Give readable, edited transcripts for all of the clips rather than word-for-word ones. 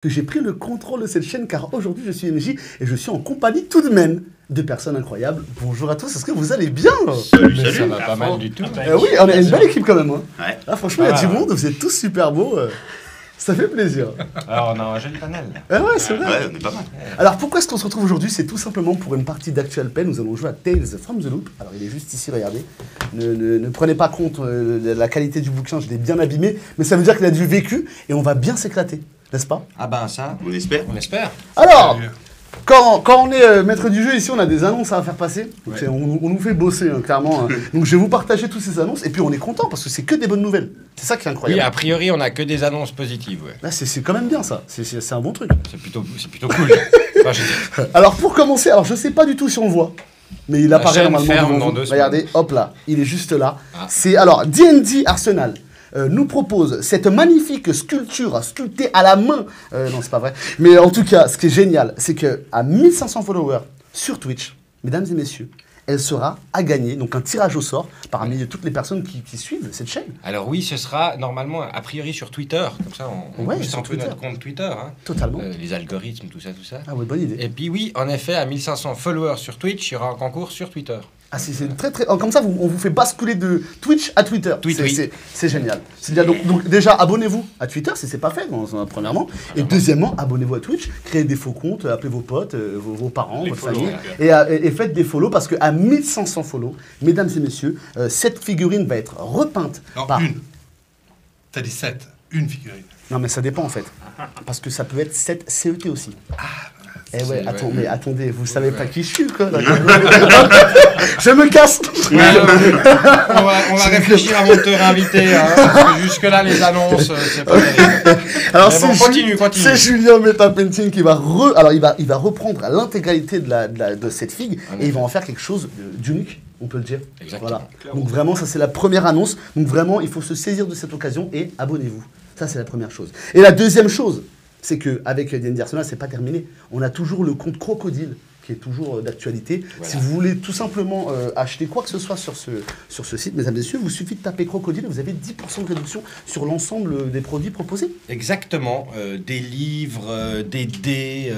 que j'ai pris le contrôle de cette chaîne car aujourd'hui je suis MJ et je suis en compagnie tout de même de personnes incroyables. Bonjour à tous, est-ce que vous allez bien? Salut, salut. Ça va pas mal du tout. Oui, on a une belle équipe quand même. Hein. Ouais. Ah, franchement, il y a du monde, vous êtes tous super beaux. Ça fait plaisir. Alors, on a un joli panel. Ah ouais, c'est vrai. Ouais, on est pas mal. Alors pourquoi est-ce qu'on se retrouve aujourd'hui? C'est tout simplement pour une partie d'Actual Pen. Nous allons jouer à Tales from the Loop. Alors il est juste ici, regardez. Ne prenez pas compte de la qualité du bouquin, je l'ai bien abîmé. Mais ça veut dire qu'il a du vécu et on va bien s'éclater, n'est-ce pas? Ah ben ça, On espère. on espère. Alors, quand on est maître du jeu ici, on a des annonces à faire passer. Donc, on nous fait bosser, hein, clairement. Donc je vais vous partager toutes ces annonces. Et puis on est content parce que c'est que des bonnes nouvelles. C'est ça qui est Oui, incroyable. a priori, on a que des annonces positives. Ouais. Là, c'est quand même bien ça. C'est un bon truc. C'est plutôt cool. Enfin, Alors pour commencer, alors je sais pas du tout si on le voit, mais il apparaît chaîne normalement ferme devant dans vous. 2 semaines. Regardez, hop là, il est juste là. Ah. C'est alors D&D Arsenal. Nous propose cette magnifique sculpture sculptée à la main. Non, c'est pas vrai. Mais en tout cas, ce qui est génial, c'est que à 1500 followers sur Twitch, mesdames et messieurs, elle sera à gagner, donc un tirage au sort parmi toutes les personnes qui suivent cette chaîne. Alors oui, ce sera normalement, a priori, sur Twitter. Comme ça, on Ouais, booste sur un peu Twitter. notre compte Twitter. Hein. Totalement. Les algorithmes, tout ça. Ah ouais, bonne idée. Et puis oui, en effet, à 1500 followers sur Twitch, il y aura un concours sur Twitter. Ah, c'est très très. Comme ça, on vous fait basculer de Twitch à Twitter. C'est génial. C'est bien. Donc déjà, abonnez-vous à Twitter si c'est pas fait, premièrement. Et deuxièmement, abonnez-vous à Twitch, créez des faux comptes, appelez vos potes, vos parents, votre famille, et faites des follow parce qu'à 1500 follow, mesdames et messieurs, cette figurine va être repeinte Non, par. une. T'as dit 7. Une figurine. Non, mais ça dépend en fait. Parce que ça peut être 7 CET aussi. Eh ouais, mais attendez, vous savez pas qui je suis, quoi. Je me casse. On va réfléchir avant de te réinviter. Hein, parce que jusque-là, les annonces, c'est pas terrible. Alors, Mais bon, continue. C'est Julien Metapainting qui va Alors, il va reprendre l'intégralité de cette figue et il va en faire quelque chose d'unique, on peut le dire. Exactement. Voilà. Donc vraiment, ça c'est la première annonce. Donc vraiment, il faut se saisir de cette occasion et abonnez-vous. Ça, c'est la première chose. Et la deuxième chose, c'est qu'avec D&D Arsenal, c'est pas terminé. On a toujours le compte Crocodile qui est toujours d'actualité. Voilà. Si vous voulez tout simplement acheter quoi que ce soit sur ce site, mesdames et messieurs, vous suffit de taper Crocodile et vous avez 10% de réduction sur l'ensemble des produits proposés. Exactement. Des livres, des dés,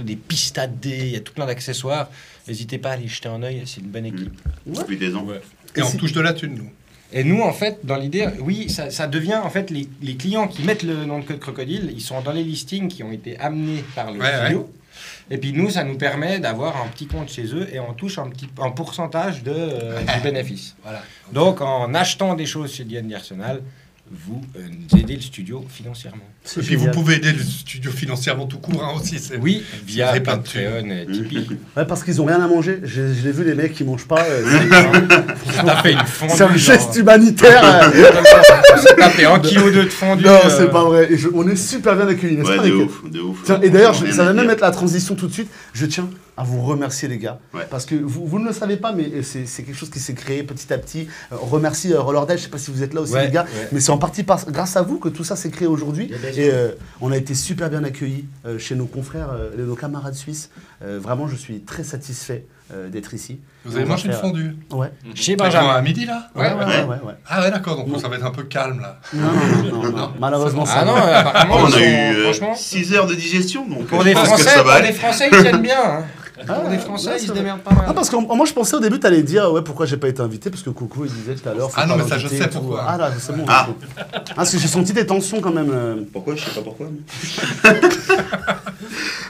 des pistes à dés, il y a tout plein d'accessoires. N'hésitez pas à aller jeter un œil, c'est une bonne équipe. Depuis des ans. Ouais. Et on touche de la thune, nous. Et nous, en fait, dans l'idée, oui, ça devient, en fait, les clients qui mettent le nom de code Crocodile, ils sont dans les listings qui ont été amenés par le studio. Ouais. Et puis nous, ça nous permet d'avoir un petit compte chez eux et on touche un pourcentage du bénéfice. Voilà. Donc, en achetant des choses chez D&D Arsenal, vous aidez le studio financièrement. Et puis vous pouvez aider le studio financièrement tout court aussi. Oui, via Patreon et Tipeee. Ouais, parce qu'ils ont rien à manger. Je l'ai vu, les mecs qui mangent pas. T'as fait une fondue. C'est un geste humanitaire. T'as fait 1,2 kg de fondue. Non, c'est pas vrai. Et on est super bien accueillis. Ouais, de ouf. Tiens, et d'ailleurs, ça va même mettre la transition tout de suite. Je tiens à vous remercier, les gars. Ouais. Parce que vous ne le savez pas, mais c'est quelque chose qui s'est créé petit à petit. On remercie Rollerdale, je sais pas si vous êtes là aussi, les gars. Mais c'est en partie grâce à vous que tout ça s'est créé aujourd'hui. Et on a été super bien accueillis chez nos confrères, nos camarades suisses. Vraiment, je suis très satisfait d'être ici. Vous avez mangé une fondue? Ouais. Chez Benjamin. À midi, là? Ouais. Ah ouais, d'accord, donc ça va être un peu calme, là. Non. Malheureusement, ça. Ah non, apparemment, on a eu 6 heures de digestion, donc pour les Français, ils tiennent bien. Hein. Pour les Français, ils se démerdent pas mal. Ah, parce que moi, je pensais au début, tu allais dire, ouais, pourquoi j'ai pas été invité, parce que Coucou, il disait tout à l'heure. Ah non, mais ça, je sais pourquoi. Ah là, c'est bon. Parce que j'ai senti des tensions quand même. Pourquoi? Je sais pas pourquoi.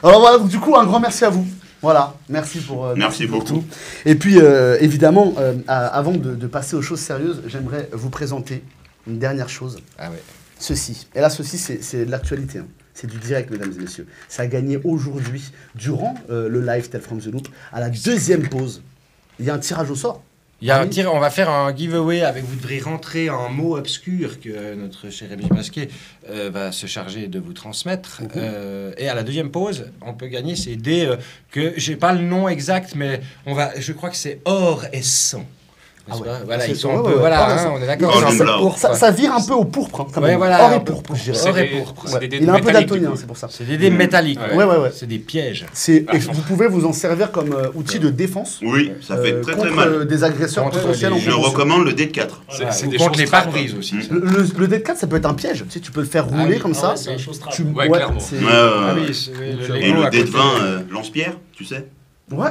Alors voilà, du coup, un grand merci à vous. Voilà, merci pour beaucoup. Et puis, évidemment, avant de passer aux choses sérieuses, j'aimerais vous présenter une dernière chose. Ah ouais. Ceci. Et là, ceci, c'est de l'actualité. Hein. C'est du direct, mesdames et messieurs. Ça a gagné aujourd'hui, durant le live Tales from the Loop, à la deuxième pause. Il y a un tirage au sort. On va faire un giveaway avec, vous devrez rentrer un mot obscur que notre cher MJ Masqué va se charger de vous transmettre. Et à la deuxième pause, on peut gagner ces dés que j'ai pas le nom exact, mais je crois que c'est or et sang. n'est-ce ouais. pas Voilà, C'est- ils sont ouais, un ouais, peu... ouais. Voilà, Ah, hein, ça- on est d'accord. Oh, c'est un le peu blanc. pourpre. Ça vire un peu au pourpre, hein, quand Ouais, même. voilà, Or et un peu pourpre, je dirais. C'est Or et des- pourpre. c'est Ouais. des dés Il est un peu métalliques, daltonien, du coup. c'est pour ça. C'est des dés métalliques. Ouais. C'est des pièges. Et vous pouvez vous en servir comme outil de défense Oui, ça fait très très contre mal. des agresseurs Contre potentiels en les- Je convention. recommande le dé de 4. Voilà. C'est Ou des contre choses les trappes. pare-brises aussi. Le dé de 4, ça peut être un piège. Tu sais, tu peux le faire rouler oui. comme Ah ça. ouais, c'est un chose trappe. Ouais, clairement. c'est- Ah oui, c'est Et le dé de 20 lance-pierre, tu sais. Ouais.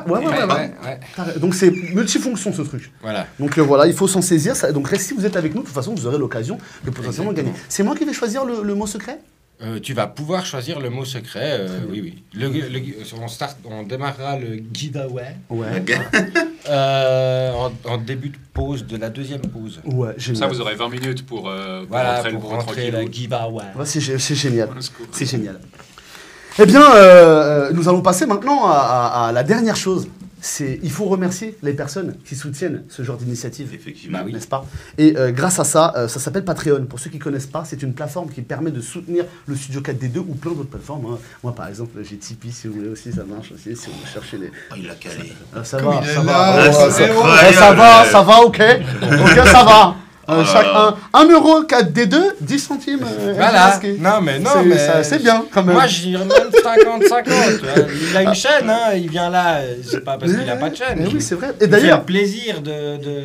Donc c'est multifonction ce truc. Voilà. Donc voilà, il faut s'en saisir. Donc si vous êtes avec nous, de toute façon, vous aurez l'occasion de potentiellement gagner. C'est moi qui vais choisir le mot secret? Tu vas pouvoir choisir le mot secret. Oui. On démarrera le giveaway Ouais. en début de pause, de la deuxième pause. Ouais, Ça, génial. vous aurez 20 minutes pour Voilà, rentrer le pour gros rentrer la tranquillou. giveaway. Ouais, c'est génial. Au secours. C'est génial. Eh bien, nous allons passer maintenant à la dernière chose. Il faut remercier les personnes qui soutiennent ce genre d'initiative. Effectivement. Bah oui. N'est-ce pas? Et grâce à ça, ça s'appelle Patreon. Pour ceux qui ne connaissent pas, c'est une plateforme qui permet de soutenir le Studio 4D2 ou plein d'autres plateformes. Hein. Moi, par exemple, j'ai Tipeee, si vous voulez aussi, ça marche aussi, si vous cherchez les... Oh, il l'a calé. Ça Comme va, il est ça là, va. ouais, ça, c'est ça- incroyable. ça va, ok. Ok, ça va. Oh là Chaque là. 1 euro 4D2, 10 centimes. Voilà. MGSK. Non, mais C'est bien, quand même. Moi, j'irais même 50-50. Il a une chaîne, hein. Il vient là, c'est pas parce qu'il a pas de chaîne. Mais oui, c'est vrai. Et Il fait d'ailleurs, le plaisir de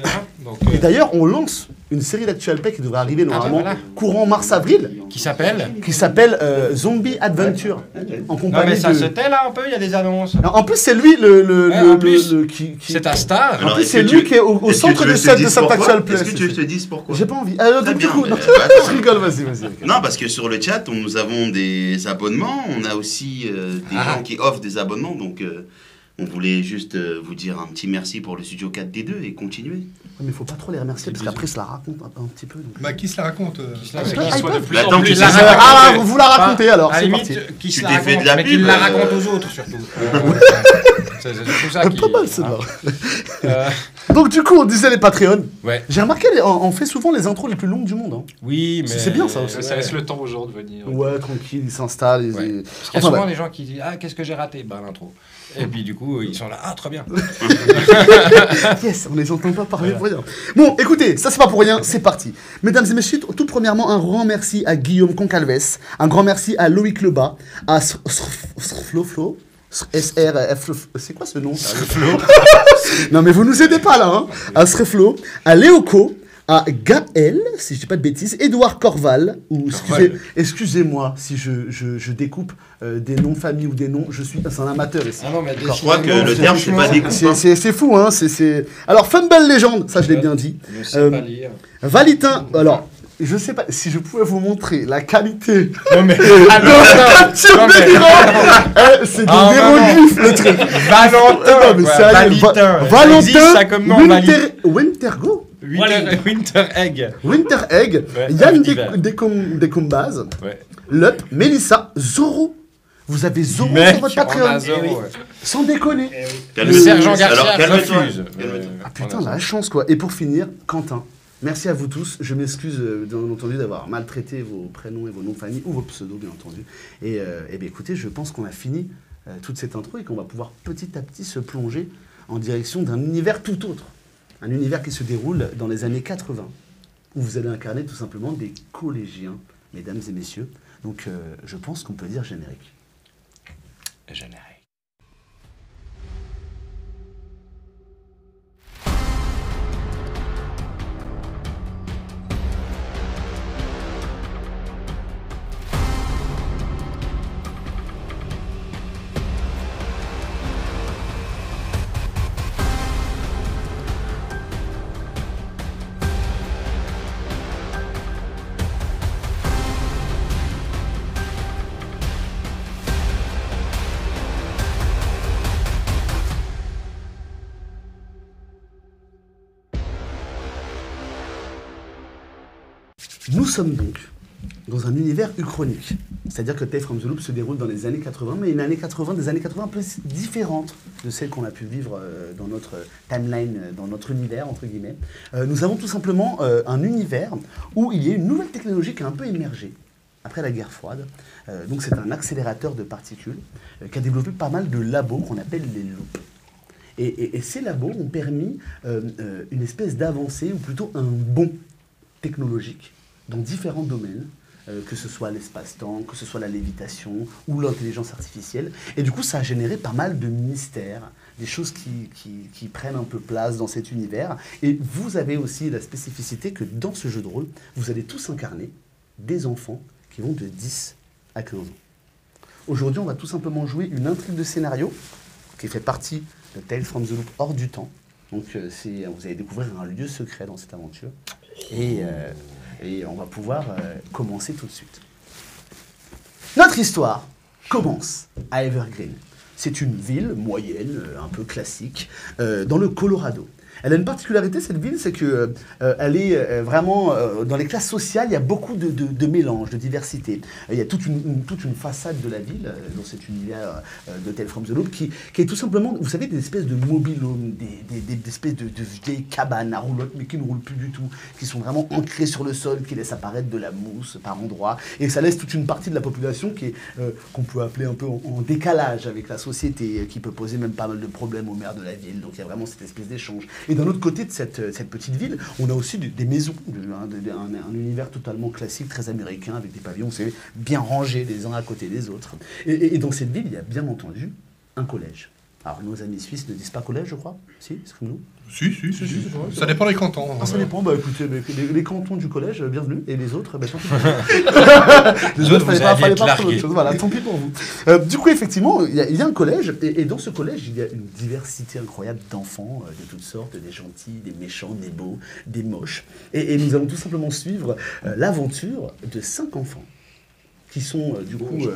hein, donc, Et d'ailleurs, on lance une série d'actual play qui devrait arriver normalement voilà. courant mars-avril, qui s'appelle qui s'appelle Zombie Adventure, en Non, compagnie mais ça de... se tait là un peu, il y a des annonces. En plus, c'est lui en plus, qui... C'est ta star. En Alors, plus, est-ce c'est que lui tu- qui est au est-ce que centre tu veux de que je te cette dise pourquoi actual play. Est-ce que tu veux que je te dise pourquoi? J'ai pas envie. Très Du bien, coup, mais, non, attends. je rigole, vas-y. Ok. Non, parce que sur le chat, nous avons des abonnements. On a aussi des gens qui offrent des abonnements. Donc, on voulait juste vous dire un petit merci pour le Studio 4D2 et continuer. Mais il faut pas trop les remercier parce qu'après, ça la raconte un petit peu. Donc... Bah, qui se la raconte la Ils raconte. peuvent- Qu'il soit de plus Attends, en plus tu la sais- raconte. Ah, vous la racontez alors, À la c'est limite, parti. qui Tu se t'es la fait de raconte, la mais qu'il pub, la raconte aux autres surtout. C'est tout ça qui... Pas mal, c'est hein. vrai. Donc du coup, on disait les Patreons. Ouais. J'ai remarqué, on fait souvent les intros les plus longues du monde. Hein. Oui, mais... C'est bien, ça aussi. Ça laisse le temps aux gens de venir. Ouais, tranquille, ils s'installent. Ouais. Parce qu'il y a Enfin, souvent ouais. des gens qui disent « Ah, qu'est-ce que j'ai raté ?» Bah, l'intro. Et puis du coup, ils sont là « Ah, très bien !» Yes, on les entend pas parler pour rien. Bon, écoutez, ça c'est pas pour rien, c'est parti. Mesdames et messieurs, tout premièrement, un grand merci à Guillaume Concalves, un grand merci à Loïc Lebas, à Srfloflo, SRF, c'est quoi ce nom ça Non mais vous nous aidez pas là, hein. À Sreflo, à Léoco, à Gaël, si je dis pas de bêtises, Édouard Corval, ou excusez-moi si je découpe des noms de famille ou des noms, c'est un amateur ici. Ah non, mais Je crois que le terme, c'est pas des coups. C'est fou, hein. Alors, Fumble Legend, ça je l'ai bien dit. Je sais pas lire. Valitin, alors, je sais pas si je pouvais vous montrer la qualité Non mais... de capture d'écran. C'est des hiéroglyphes, le truc. Valentin, Non, mais quoi. sérieux, Valentin. Ça existe, ça, comme nom, Wintergo, Winter Egg. Winter Egg, Ouais, Yann d'hiver. Decombaz, Ouais. Lup, Mélissa, Zoro. Vous avez Zoro Mec, sur votre on a Patreon. Zoro, Eh oui. ouais. Sans déconner. Le sergent Garcia Alors, calme-toi. refuse. Calme-toi. Ah putain, la chance quoi. Et pour finir, Quentin. Merci à vous tous. Je m'excuse bien entendu d'avoir maltraité vos prénoms et vos noms de famille ou vos pseudos bien entendu. Et bien écoutez, je pense qu'on a fini toute cette intro et qu'on va pouvoir petit à petit se plonger en direction d'un univers tout autre. Un univers qui se déroule dans les années 80 où vous allez incarner tout simplement des collégiens, mesdames et messieurs. Donc je pense qu'on peut dire générique. Générique. Nous sommes donc dans un univers uchronique. C'est-à-dire que Tales from the Loop se déroule dans les années 80, mais une année 80, des années 80 un peu différentes de celles qu'on a pu vivre dans notre timeline, dans notre univers, entre guillemets. Nous avons tout simplement un univers où il y a une nouvelle technologie qui a un peu émergé après la guerre froide. Donc c'est un accélérateur de particules qui a développé pas mal de labos qu'on appelle les loops. Et ces labos ont permis une espèce d'avancée, ou plutôt un bond technologique dans différents domaines, que ce soit l'espace-temps, que ce soit la lévitation ou l'intelligence artificielle. Et du coup, ça a généré pas mal de mystères, des choses qui prennent un peu place dans cet univers. Et vous avez aussi la spécificité que dans ce jeu de rôle, vous allez tous incarner des enfants qui vont de 10 à 15 ans. Aujourd'hui, on va tout simplement jouer une intrigue de scénario qui fait partie de Tales from the Loop hors du temps. Donc, vous allez découvrir un lieu secret dans cette aventure. Et on va pouvoir commencer tout de suite. Notre histoire commence à Evergreen. C'est une ville moyenne, un peu classique, dans le Colorado. Elle a une particularité, cette ville, c'est qu'elle est vraiment... dans les classes sociales, il y a beaucoup de mélange, de diversité. Il y a toute une façade de la ville, dans cet univers de Tales from the Loop, qui est tout simplement, vous savez, des espèces de mobil-homes, des espèces de vieilles cabanes à roulotte, mais qui ne roulent plus du tout, qui sont vraiment ancrées sur le sol, qui laissent apparaître de la mousse par endroits. Et ça laisse toute une partie de la population qu'on peut appeler un peu en décalage avec la société, qui peut poser même pas mal de problèmes au maire de la ville. Donc il y a vraiment cette espèce d'échange. Et d'un autre côté de cette petite ville, on a aussi des maisons, un univers totalement classique, très américain, avec des pavillons, vous savez, bien rangés les uns à côté des autres. Et dans cette ville, il y a bien entendu un collège. Alors, nos amis suisses ne disent pas collège, je crois. Si, c'est comme nous. Si. c'est vrai, Ça dépend des cantons. Ah, ça dépend. Bah écoutez, les cantons du collège, bienvenue. Et les autres, tant pis pour vous. Les autres, fallait pas faire autre chose. Voilà, tant pis pour vous. Du coup, effectivement, il y a un collège. Et dans ce collège, il y a une diversité incroyable d'enfants de toutes sortes, des gentils, des méchants, des beaux, des moches. Et nous allons tout simplement suivre l'aventure de 5 enfants qui sont du coup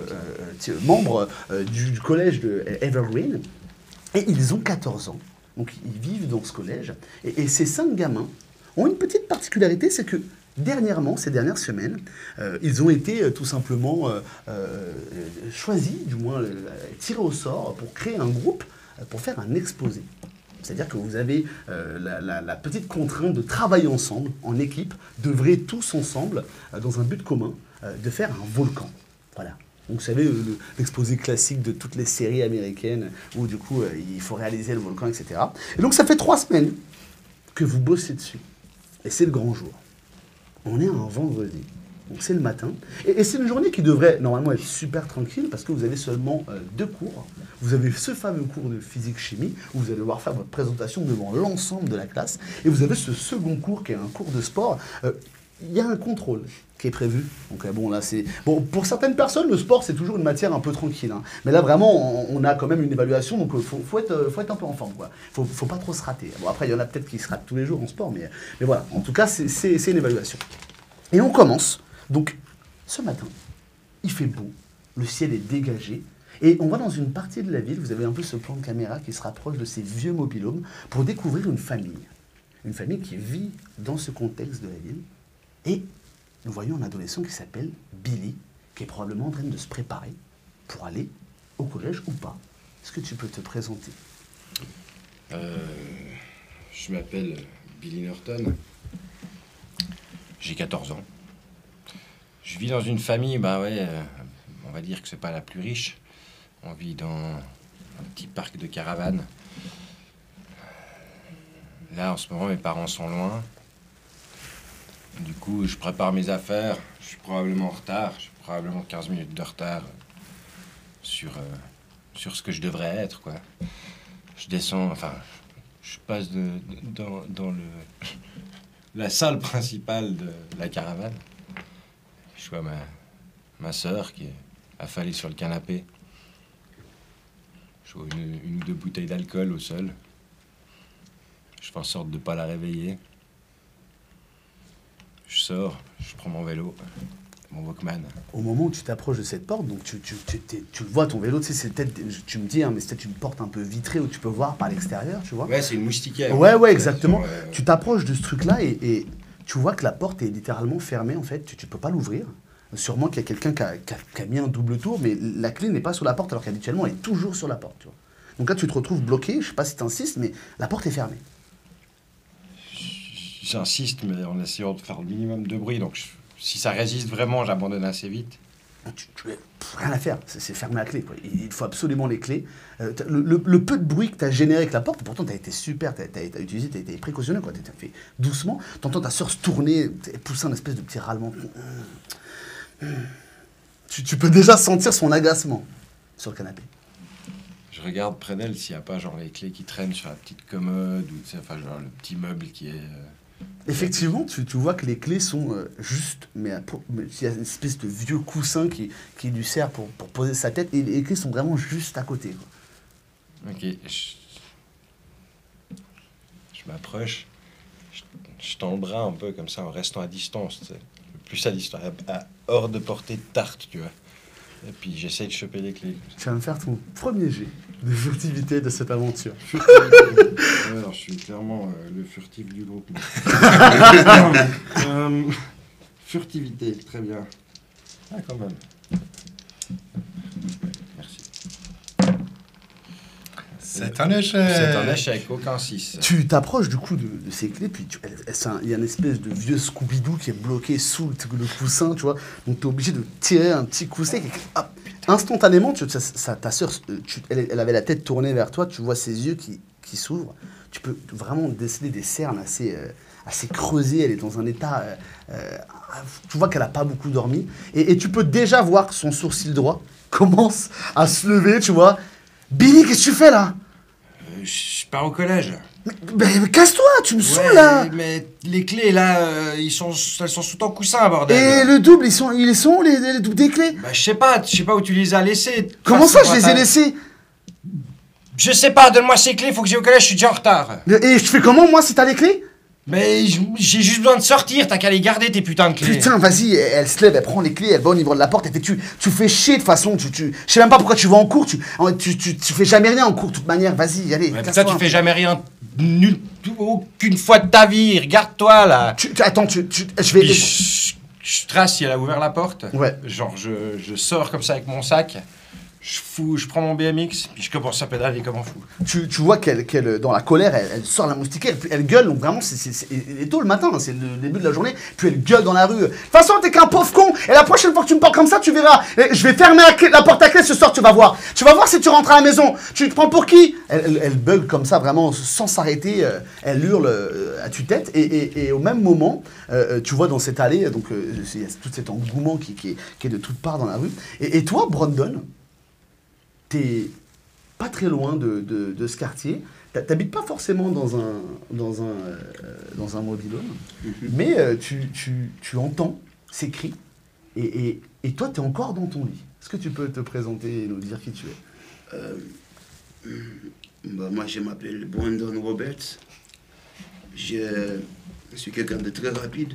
membres du collège de Evergreen. Et ils ont 14 ans. Donc ils vivent dans ce collège. Et ces 5 gamins ont une petite particularité, c'est que dernièrement, ces dernières semaines, ils ont été tout simplement choisis, du moins tirés au sort pour créer un groupe, pour faire un exposé. C'est-à-dire que vous avez la petite contrainte de travailler ensemble, en équipe, d'œuvrer tous ensemble dans un but commun, de faire un volcan. Voilà. Donc vous savez, l'exposé classique de toutes les séries américaines où du coup il faut réaliser le volcan, etc. Et donc ça fait 3 semaines que vous bossez dessus. Et c'est le grand jour. On est un vendredi. Donc c'est le matin. Et c'est une journée qui devrait normalement être super tranquille parce que vous avez seulement 2 cours. Vous avez ce fameux cours de physique-chimie où vous allez devoir faire votre présentation devant l'ensemble de la classe. Et vous avez ce second cours qui est un cours de sport. Il y a un contrôle qui est prévu. Donc bon, là, c'est... Bon, pour certaines personnes, le sport, c'est toujours une matière un peu tranquille. Hein. Mais là, vraiment, on a quand même une évaluation, donc faut être un peu en forme, quoi. Faut pas trop se rater. Bon, après, il y en a peut-être qui se ratent tous les jours en sport, mais voilà. En tout cas, c'est une évaluation. Et on commence. Donc, ce matin, il fait beau, le ciel est dégagé, et on va dans une partie de la ville, vous avez un peu ce plan de caméra qui se rapproche de ces vieux mobil-homes, pour découvrir une famille. Une famille qui vit dans ce contexte de la ville. Et nous voyons un adolescent qui s'appelle Billy, qui est probablement en train de se préparer pour aller au collège ou pas. Est-ce que tu peux te présenter ? Je m'appelle Billy Norton. J'ai 14 ans. Je vis dans une famille, on va dire que c'est pas la plus riche. On vit dans un petit parc de caravanes. Là, en ce moment, mes parents sont loin. Du coup, je prépare mes affaires. Je suis probablement en retard. J'ai probablement 15 minutes de retard sur ce que je devrais être, quoi. Je descends, je passe dans la salle principale de la caravane. Je vois ma sœur qui est affalée sur le canapé. Je vois une ou 2 bouteilles d'alcool au sol. Je fais en sorte de ne pas la réveiller. Je sors, je prends mon vélo, mon Walkman. Au moment où tu t'approches de cette porte, donc tu vois ton vélo, tu sais, c'est peut-être, tu me dis, hein, mais c'est peut-être une porte un peu vitrée où tu peux voir par l'extérieur, tu vois. Ouais, c'est une moustiquaire. Ouais, exactement. Tu t'approches de ce truc-là et tu vois que la porte est littéralement fermée, en fait, tu peux pas l'ouvrir. Sûrement qu'il y a quelqu'un qui a mis un double tour, mais la clé n'est pas sur la porte, alors qu'habituellement, elle est toujours sur la porte, tu vois. Donc là, tu te retrouves bloqué, je sais pas si tu insistes, mais la porte est fermée. J'insiste, mais en essayant de faire le minimum de bruit. Donc, si ça résiste vraiment, j'abandonne assez vite. Rien à faire, c'est fermé à clé, quoi. Il faut absolument les clés. Le peu de bruit que tu as généré avec la porte, pourtant tu as été super, tu as utilisé, tu as été précautionneux, tu as fait doucement. Tu entends ta sœur se tourner, pousser un espèce de petit râlement. Tu peux déjà sentir son agacement sur le canapé. Je regarde près d'elle s'il n'y a pas genre les clés qui traînent sur la petite commode ou enfin, genre le petit meuble qui est... Effectivement, tu vois que les clés sont juste, mais il y a une espèce de vieux coussin qui lui sert pour poser sa tête, et les clés sont vraiment juste à côté, quoi. Ok, je m'approche, je tends le bras un peu comme ça en restant à distance, tu sais. Plus à distance, hors de portée de tarte, tu vois. Et puis j'essaye de choper les clés. Tu vas me faire ton premier jet de furtivité de cette aventure. Alors je suis clairement le furtif du groupe. Furtivité, très bien. Ah quand même. Merci. C'est un échec. C'est un échec, aucun 6. Tu t'approches du coup de ces clés, puis il y a une espèce de vieux Scooby-Doo qui est bloqué sous le coussin, tu vois. Donc tu es obligé de tirer un petit coussin. Hop, instantanément, ta sœur, elle avait la tête tournée vers toi, tu vois ses yeux qui s'ouvrent. Tu peux vraiment déceler des cernes assez creusées. Elle est dans un état... tu vois qu'elle n'a pas beaucoup dormi. Et tu peux déjà voir que son sourcil droit commence à se lever, tu vois. Billy, qu'est-ce que tu fais là? Je pars au collège. Mais casse-toi, tu me saoules là. Mais les clés là, elles sont sous ton coussin, bordel. Et le double, ils sont où les doubles des clés? Bah je sais pas où tu les as laissées. Comment ça, je les ai laissées? Je sais pas, donne-moi ces clés, faut que j'aille au collège, je suis déjà en retard. Et je fais comment, moi, si t'as les clés? Mais j'ai juste besoin de sortir, t'as qu'à les garder tes putains de clés. Putain, vas-y, elle se lève, elle prend les clés, elle va au niveau de la porte, elle fait tu fais chier de toute façon, je sais même pas pourquoi tu vas en cours, tu fais jamais rien en cours de toute manière, vas-y, allez. Mais putain, tu fais jamais rien, aucune fois de ta vie, regarde-toi là. Attends, je vais... Je trace si elle a ouvert la porte. Ouais. Genre, je sors comme ça avec mon sac. Je prends mon BMX, puis je commence à pédaler comme un fou. Tu vois qu'elle dans la colère, elle sort la moustiquaire, elle gueule, donc vraiment, il est tôt le matin, c'est le début de la journée, puis elle gueule dans la rue. De toute façon, t'es qu'un pauvre con, et la prochaine fois que tu me parles comme ça, tu verras. Je vais fermer la porte à clé ce soir, tu vas voir. Tu vas voir si tu rentres à la maison. Tu te prends pour qui? Elle bug comme ça, vraiment, sans s'arrêter, elle hurle à tue-tête, et au même moment, tu vois dans cette allée, donc il y a tout cet engouement qui est de toutes parts dans la rue. Et toi, Brandon, t'es pas très loin de ce quartier. T'habites pas forcément dans un mobil-home, mais tu entends ces cris et toi t'es encore dans ton lit. Est-ce que tu peux te présenter et nous dire qui tu es? Moi je m'appelle Brandon Roberts. Je suis quelqu'un de très rapide.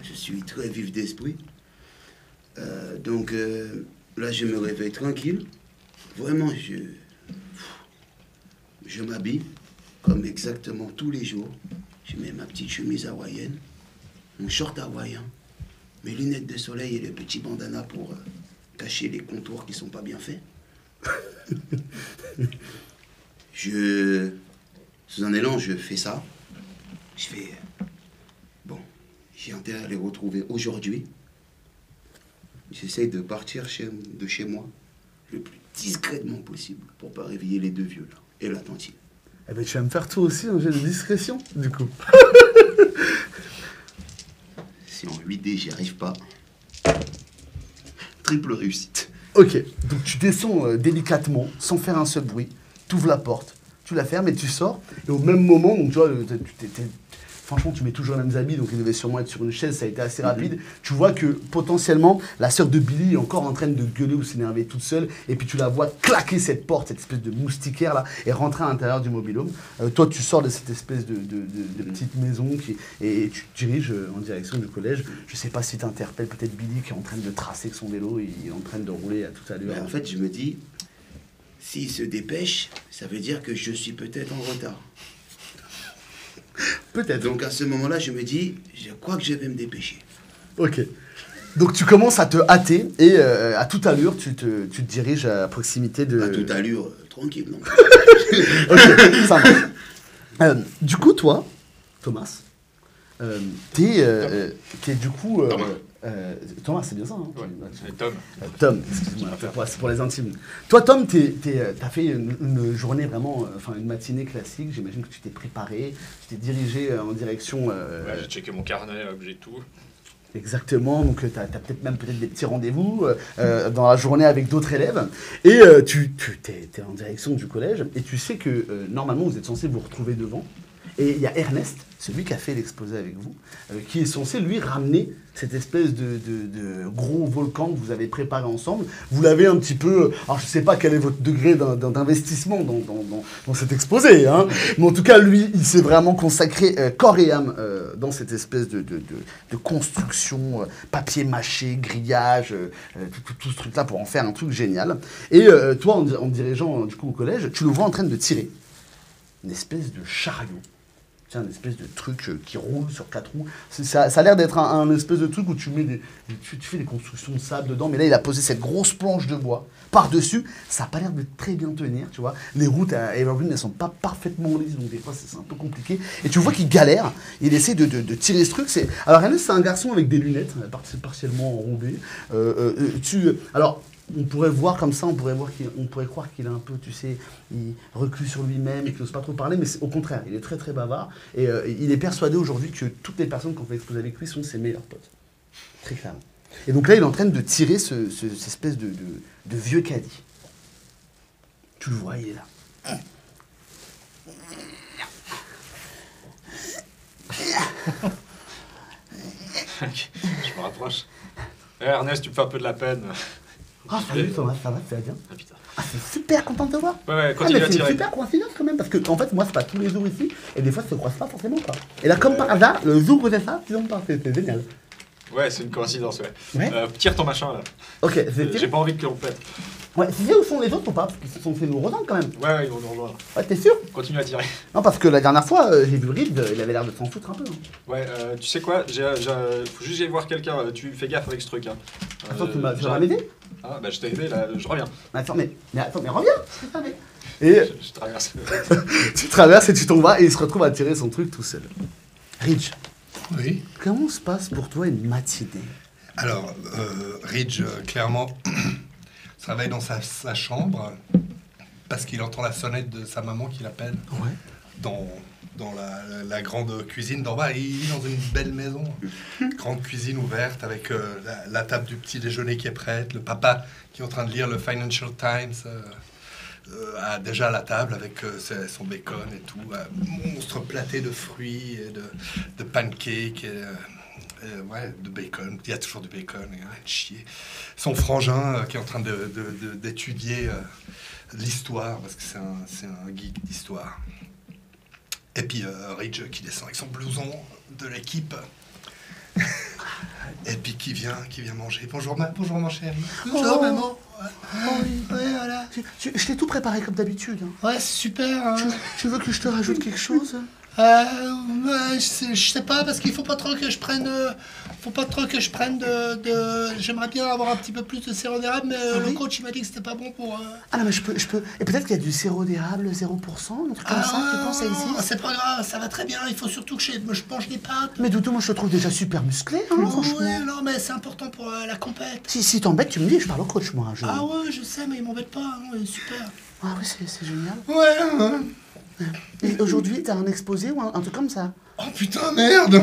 Je suis très vif d'esprit. Donc là, je me réveille tranquille. Vraiment, je m'habille comme exactement tous les jours. Je mets ma petite chemise hawaïenne, mon short hawaïen, mes lunettes de soleil et le petit bandana pour cacher les contours qui sont pas bien faits. Sous un élan, je fais ça. Je fais... Bon, j'ai intérêt à les retrouver aujourd'hui. J'essaye de partir de chez moi le plus discrètement possible pour pas réveiller les deux vieux là et la tantine. Eh ben tu vas me faire toi aussi un jeu de discrétion, du coup. Si en 8D j'y arrive pas, triple réussite. Ok, donc tu descends délicatement, sans faire un seul bruit, tu ouvres la porte, tu la fermes et tu sors, et au même moment, donc tu vois, franchement, tu mets toujours les mêmes habits, donc il devait sûrement être sur une chaise, ça a été assez rapide. Tu vois que potentiellement, la sœur de Billy est encore en train de gueuler ou s'énerver toute seule, et puis tu la vois claquer cette porte, cette espèce de moustiquaire là, et rentrer à l'intérieur du mobil-home. Toi, tu sors de cette espèce de petite maison et tu te diriges en direction du collège. Je sais pas si tu interpelles peut-être Billy qui est en train de tracer avec son vélo, et il est en train de rouler à toute allure. En fait, je me dis, s'il se dépêche, ça veut dire que je suis peut-être en retard. Peut-être. Donc à ce moment-là, je me dis, je crois que je vais me dépêcher. Ok. Donc tu commences à te hâter et à toute allure, tu te diriges à proximité de... À toute allure, tranquille, non? Ok, ça marche. Du coup, toi, Thomas, t'es du coup Thomas, c'est bien ça, hein? Ouais. Et Tom. Tom, excuse-moi, c'est pour les intimes. Toi, Tom, t'as fait une journée vraiment, enfin une matinée classique. J'imagine que tu t'es préparé, tu t'es dirigé en direction. Ouais, j'ai checké mon carnet, que j'ai tout. Exactement, donc tu as peut-être des petits rendez-vous dans la journée avec d'autres élèves. Et tu es en direction du collège et tu sais que normalement vous êtes censé vous retrouver devant. Et il y a Ernest, celui qui a fait l'exposé avec vous, qui est censé lui ramener cette espèce de gros volcan que vous avez préparé ensemble. Vous l'avez un petit peu... Alors je ne sais pas quel est votre degré d'investissement dans cet exposé, hein, mais en tout cas lui, il s'est vraiment consacré corps et âme dans cette espèce de construction, papier mâché, grillage, tout ce truc-là pour en faire un truc génial. Et toi, en dirigeant du coup au collège, tu le vois en train de tirer une espèce de chariot. Une espèce de truc qui roule sur 4 roues. Ça a l'air d'être un espèce de truc où tu fais des constructions de sable dedans, mais là il a posé cette grosse planche de bois par-dessus. Ça n'a pas l'air de très bien tenir, tu vois. Les routes à Evergreen, elles sont pas parfaitement lisses, donc des fois c'est un peu compliqué. Et tu vois qu'il galère, il essaie de tirer ce truc. Alors Ernest, c'est un garçon avec des lunettes, partiellement enrobées. Alors, on pourrait voir comme ça, on pourrait croire qu'il est un peu, tu sais, il reclus sur lui-même et qu'il n'ose pas trop parler, mais au contraire, il est très très bavard et il est persuadé aujourd'hui que toutes les personnes qui ont fait l'exposé avec lui sont ses meilleurs potes. Très clairement. Et donc là, il est en train de tirer cette espèce de vieux caddie. Tu le vois, il est là. Je me rapproche. Ernest, tu me fais un peu de la peine. Ah, salut Thomas, ça va, tu vas bien? Ah putain. Ah, c'est super content de te voir. Ouais, continue à c'est une tirer. super coïncidence quand même, parce que en fait, moi, c'est pas tous les jours ici, et des fois, ça se croise pas forcément, quoi. Et là, comme par hasard, le jour où c'est ça, tu n'en pas, c'est génial. Ouais, c'est une coïncidence, ouais. Ouais. Tire ton machin, là. Ok, c'est J'ai pas envie que l'on pète. Ouais, tu sais où sont les autres ou pas? Parce qu'ils sont fait nous rejoindre quand même. Ouais, ils vont nous rejoindre. Ouais, t'es sûr? Continue à tirer. Non, parce que la dernière fois, j'ai vu Reed, il avait l'air de s'en foutre un peu. Hein. Ouais, tu sais quoi, faut juste que j'aille voir quelqu'un. Tu fais gaffe avec ce truc, hein. Attends, tu vas m'aider? Ah, bah je t'ai aidé, là, je reviens. Attends, mais reviens, je t'avais. Et Je traverse. tu traverses et tu t'en vas et il se retrouve à tirer son truc tout seul. Ridge, Oui. comment se passe pour toi une matinée? Alors, Ridge, clairement, se réveille dans sa chambre parce qu'il entend la sonnette de sa maman qui l'appelle Ouais. dans la grande cuisine d'en bas. Il est dans une belle maison, grande cuisine ouverte avec la table du petit déjeuner qui est prête, le papa qui est en train de lire le Financial Times a déjà à la table avec son bacon et tout, un monstre platé de fruits et de pancakes et ouais, de bacon. Il y a toujours du bacon, il y a rien de chier. Son frangin qui est en train d'étudier l'histoire, parce que c'est un geek d'histoire. Et puis Ridge qui descend avec son blouson de l'équipe. Et puis qui vient manger. Bonjour mon chéri. Bonjour maman. Oh oui, Ouais, voilà. je t'ai tout préparé comme d'habitude. Hein. Ouais, c'est super. Hein. Tu veux que je te rajoute quelque chose? Ouais, je sais pas, parce qu'il faut pas trop que je prenne j'aimerais bien avoir un petit peu plus de sirop d'érable, mais Ah le oui coach il m'a dit que c'était pas bon pour. Ah non, mais je peux. Et peut-être qu'il y a du sirop d'érable 0%, un truc comme ça, tu penses ça existe? c'est pas grave, ça va très bien. Il faut surtout que je mange des pâtes. Mais Doudou, moi je te trouve déjà super musclé, hein, franchement. Ouais, non, mais c'est important pour la compète. Si t'embêtes, tu me dis, je parle au coach, moi. Ah ouais, je sais, mais il m'embête pas. Hein, ouais, super. Ah oui, c'est génial. Ouais. Et aujourd'hui, t'as un exposé ou un truc comme ça? Oh putain, merde.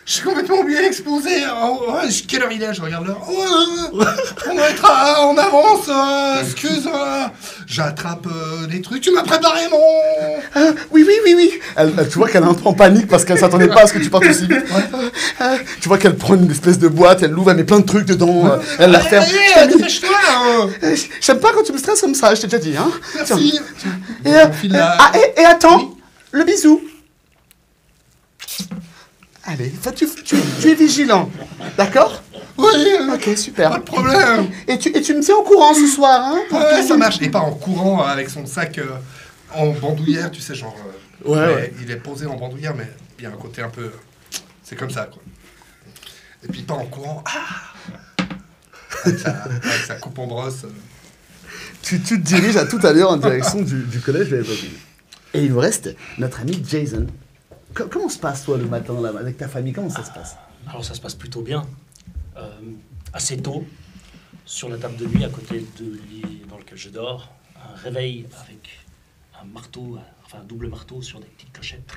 Je suis complètement oublié l'exposé. Oh, ouais, quelle heure il est? Je regarde l'heure. Oh, on doit être en avance. Excuse. J'attrape des trucs. Tu m'as préparé mon... Oui. Tu vois qu'elle est un peu en panique parce qu'elle s'attendait pas à ce que tu partes aussi vite. Tu vois qu'elle prend une espèce de boîte, elle l'ouvre, elle met plein de trucs dedans, elle la referme. Dépêche-toi. J'aime pas quand tu me stresses comme ça, je t'ai déjà dit. Hein. Merci. Et attends, le bisou. Allez, tu es vigilant, d'accord? Oui. Ok, super. Pas de problème. Et tu me tiens au courant ce soir, hein? Ouais, ça marche. Et pas en courant avec son sac en bandoulière, tu sais, genre... Ouais. Il est posé en bandoulière, mais il y a un côté un peu... C'est comme ça, quoi. Et puis pas en courant. Avec sa coupe en brosse. Tu te diriges à tout à l'heure en direction du collège de Evergreen. Et il nous reste notre ami Jason. Comment se passe, toi, le matin, là, avec ta famille? Comment ça se passe? Alors ça se passe plutôt bien. Assez tôt, sur la table de nuit, à côté du lit dans lequel je dors, un réveil avec un marteau, enfin un double marteau sur des petites clochettes.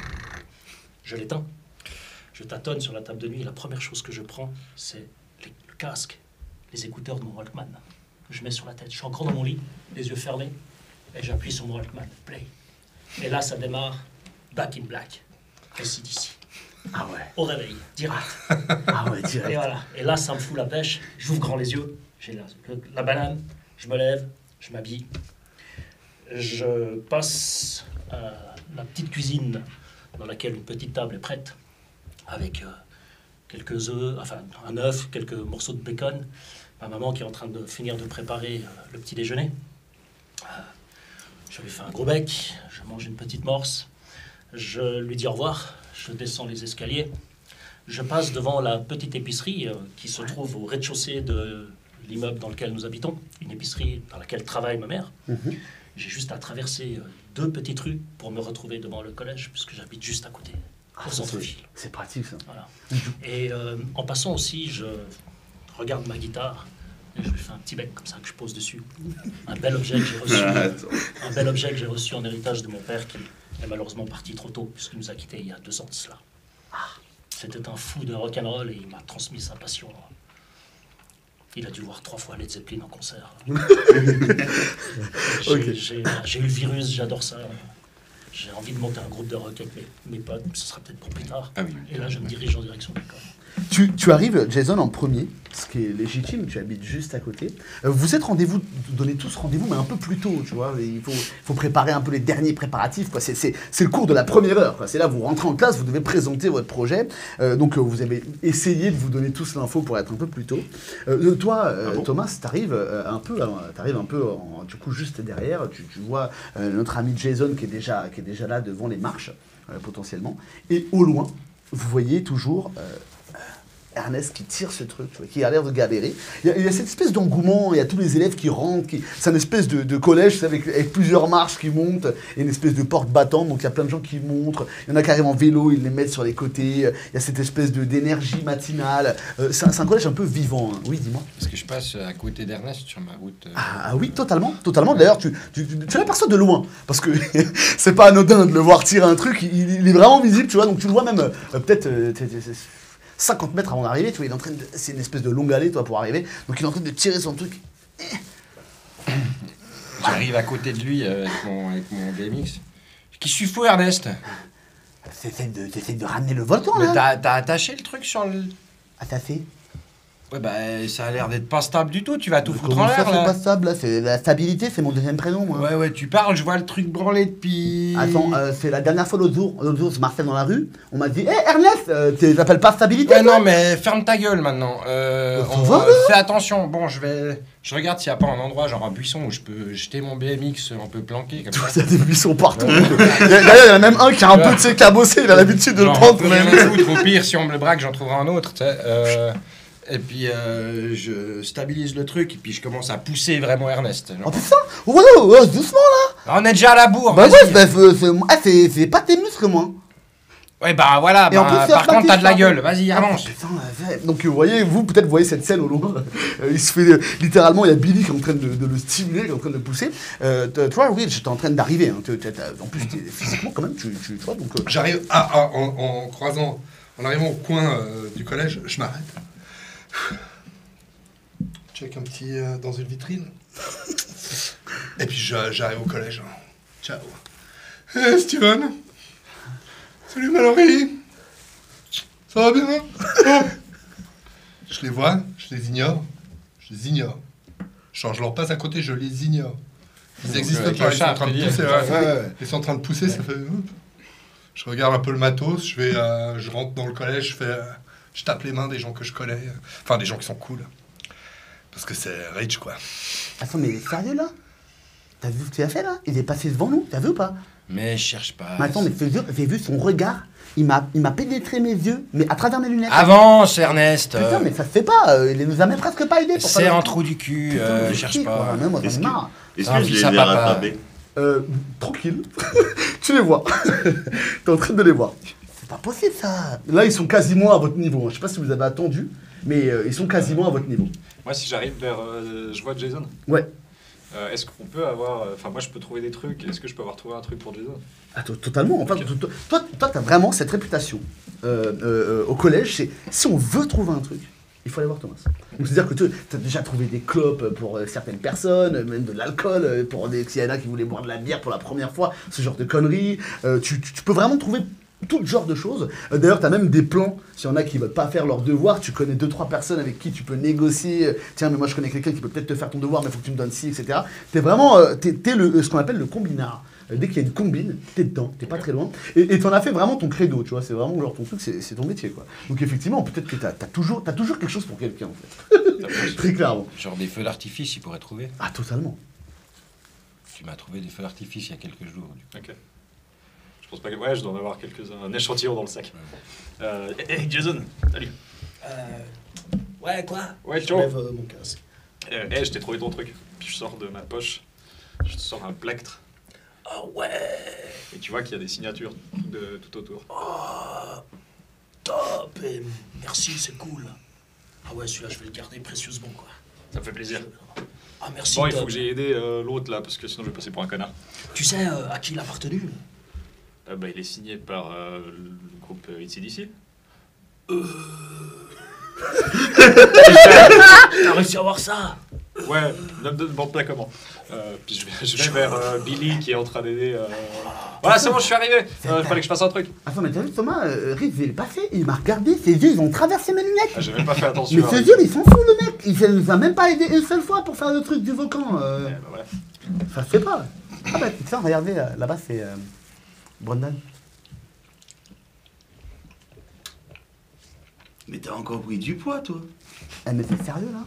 Je l'éteins. Je tâtonne sur la table de nuit et la première chose que je prends, c'est le casque, les écouteurs de mon Walkman. Je mets sur la tête. Je suis encore dans mon lit, les yeux fermés, et j'appuie sur mon Walkman. Play. Et là, ça démarre. Back in Black. AC/DC. Ah ouais. Au réveil, direct. Ah ouais, direct. Et voilà. Et là, ça me fout la pêche. J'ouvre grand les yeux. J'ai la banane. Je me lève. Je m'habille. Je passe à la petite cuisine dans laquelle une petite table est prête avec quelques œufs, enfin un œuf, quelques morceaux de bacon. Ma maman qui est en train de finir de préparer le petit déjeuner. Je lui fais un gros bec. Je mange une petite morse. Je lui dis au revoir. Je descends les escaliers. Je passe devant la petite épicerie qui se trouve au rez-de-chaussée de l'immeuble dans lequel nous habitons. Une épicerie dans laquelle travaille ma mère. J'ai juste à traverser 2 petites rues pour me retrouver devant le collège, puisque j'habite juste à côté, au centre-ville. C'est pratique, ça. Voilà. Et en passant aussi, je regarde ma guitare et je lui fais un petit bec comme ça que je pose dessus. Un bel objet que j'ai reçu. Un bel objet que j'ai reçu en héritage de mon père qui est malheureusement parti trop tôt, puisqu'il nous a quittés il y a 2 ans de cela. C'était un fou de rock'n'roll et il m'a transmis sa passion. Il a dû voir 3 fois Led Zeppelin en concert. J'ai eu le virus, j'adore ça. J'ai envie de monter un groupe de rock avec mes potes, ce sera peut-être pour plus tard. Ah oui. Et là, je me dirige en direction de l'école. Tu arrives, Jason, en premier, ce qui est légitime, tu habites juste à côté. Vous êtes donnez tous rendez-vous, mais un peu plus tôt, tu vois. Il faut préparer un peu les derniers préparatifs, quoi. C'est le cours de la première heure, quoi. C'est là, vous rentrez en classe, vous devez présenter votre projet. Donc, vous avez essayé de vous donner tous l'info pour être un peu plus tôt. Toi, Thomas, t'arrives un peu, du coup, juste derrière. Tu vois notre ami Jason qui est déjà là devant les marches, potentiellement. Et au loin, vous voyez toujours... Ernest qui tire ce truc, tu vois, qui a l'air de galérer. Il y a cette espèce d'engouement, il y a tous les élèves qui rentrent, c'est une espèce de collège avec plusieurs marches qui montent, et une espèce de porte battante, donc il y a plein de gens qui montrent, il y en a carrément en vélo, ils les mettent sur les côtés, il y a cette espèce d'énergie matinale. C'est un collège un peu vivant, hein. Oui, dis-moi. Parce que je passe à côté d'Ernest sur ma route. Ah oui, totalement. D'ailleurs, tu l'aperçois de loin, parce que c'est pas anodin de le voir tirer un truc, il est vraiment visible, tu vois, donc tu le vois même peut-être... 50 mètres avant d'arriver, tu vois, c'est une espèce de longue allée, toi, pour arriver. Donc il est en train de tirer son truc. J'arrive à côté de lui avec mon BMX. Qui suis fou, Ernest? T'essaies de ramener le volcan, Mais là. t'as attaché le truc sur le... Ah, t'as fait? Ouais, bah, ça a l'air d'être pas stable du tout. Tu vas tout foutre Comment en ça, l'air, c'est là. pas stable, là? C'est la stabilité, c'est mon deuxième prénom, moi. Ouais, tu parles, je vois le truc branler depuis... Attends, c'est la dernière fois l'autre jour, je marchais dans la rue, on m'a dit « Hé, Ernest, tu t'appelles pas stabilité, Ouais, toi non, mais ferme ta gueule, maintenant. Fais attention. Bon, je regarde s'il n'y a pas un endroit, genre un buisson, où je peux jeter mon BMX un peu planqué, comme ça. Il y a des buissons partout. D'ailleurs, il y en a même un qui a un peu, tu sais, cabossé, il a l'habitude de le prendre. Rien à foutre, au pire, si on me le braque, j'en trouverai un autre, tu sais. Et puis, je stabilise le truc, et puis je commence à pousser vraiment Ernest. Oh putain, doucement là. On est déjà à la bourre. Bah vas-y. ouais, c'est pas tes muscles, moi. Ouais, bah voilà, Et en plus, par contre, t'as de la gueule. Vas-y, avance. Putain, donc vous voyez, peut-être voyez cette scène au loin. Il se fait littéralement, il y a Billy qui est en train de le stimuler, qui est en train de le pousser. Toi, oui, j'étais en train d'arriver. Hein. En plus, physiquement, quand même, tu vois. Donc, J'arrive en croisant, en arrivant au coin du collège, je m'arrête. Check un petit dans une vitrine. Et puis j'arrive au collège. Ciao. Hey, Steven. Salut Mallory. Ça va bien? Oh. Je les vois, je les ignore. Je change leur passe à côté, je les ignore. Ils existent pas, ils sont en train de pousser. Ils sont en train de pousser, ça fait... Je regarde un peu le matos, je rentre dans le collège, je tape les mains des gens que je connais. Enfin, des gens qui sont cool. Parce que c'est rich, quoi. Attends, mais sérieux, là? T'as vu ce qu'il a fait, là? Il est passé devant nous, t'as vu ou pas? Mais je cherche pas. Mais attends, mais j'ai vu son regard. Il m'a pénétré mes yeux, mais à travers mes lunettes. Avance, Ernest. Putain, mais ça se fait pas. Il nous a même presque pas aidé. C'est un trou du cul, je cherche pas. Même moi, j'en ai marre. Est-ce que je les ai rattrapés? Tranquille. Tu les vois. T'es en train de les voir. pas possible ça. Là, ils sont quasiment à votre niveau. Je sais pas si vous avez attendu, mais ils sont quasiment à votre niveau. Moi, si j'arrive vers. Je vois Jason. Ouais. Est-ce qu'on peut avoir. Enfin, moi, je peux trouver des trucs. Est-ce que je peux avoir trouvé un truc pour Jason? Ah, totalement. Enfin, Ok. toi, t'as vraiment cette réputation au collège. C'est si on veut trouver un truc, il faut aller voir Thomas. Donc c'est-à-dire que tu as déjà trouvé des clopes pour certaines personnes, même de l'alcool pour s'il y en a qui voulaient boire de la bière pour la première fois, ce genre de conneries. Tu peux vraiment trouver tout genre de choses. D'ailleurs, tu as même des plans. S'il y en a qui ne veulent pas faire leur devoir, tu connais 2-3 personnes avec qui tu peux négocier. Tiens, mais moi je connais quelqu'un qui peut peut-être te faire ton devoir, mais il faut que tu me donnes ci, etc. T'es vraiment t'es ce qu'on appelle le combinard. Dès qu'il y a une combine, t'es dedans, t'es pas très loin. Et t'en as fait vraiment ton credo, tu vois. C'est vraiment genre ton truc, c'est ton métier, quoi. Donc effectivement, peut-être que t'as toujours quelque chose pour quelqu'un, en fait. Très clairement. Genre des feux d'artifice, il pourrait trouver. Ah, totalement. Tu m'as trouvé des feux d'artifice il y a quelques jours. Ok. Je pense pas que. Ouais, je dois en avoir quelques-uns. Un échantillon dans le sac. Hey, Jason, salut. Ouais, quoi? Ouais, Je ciao. lève mon casque. Hey, je t'ai trouvé ton truc. Puis je sors de ma poche. Je te sors un plectre. Ah ouais! Et tu vois qu'il y a des signatures tout autour. Oh, top! Et merci, c'est cool. Ah ouais, celui-là, je vais le garder précieusement, quoi. Ça me fait plaisir. Ah, merci. Bon, il faut Top. que j'ai aidé l'autre là, parce que sinon je vais passer pour un connard. Tu sais à qui il a appartenu? Bah, il est signé par le groupe AC/DC. T'as réussi à voir ça? Ouais, ne me demande pas comment. Puis je vais vers Billy qui est en train d'aider. Voilà, c'est bon, je suis arrivé. Fallait que je fasse un truc. Attends, mais t'as vu Thomas, Riff, il est passé, il m'a regardé, ses yeux, ils ont traversé mes lunettes. Ah, j'ai même pas fait attention. Mais ses yeux, ils s'en fout, le mec. Il nous a même pas aidé une seule fois pour faire le truc du volcan. Bah, voilà. Ça se fait pas. Ah bah, tiens, regardez, là-bas, c'est Brendan. Mais t'as encore pris du poids, toi. Eh, mais c'est sérieux, là?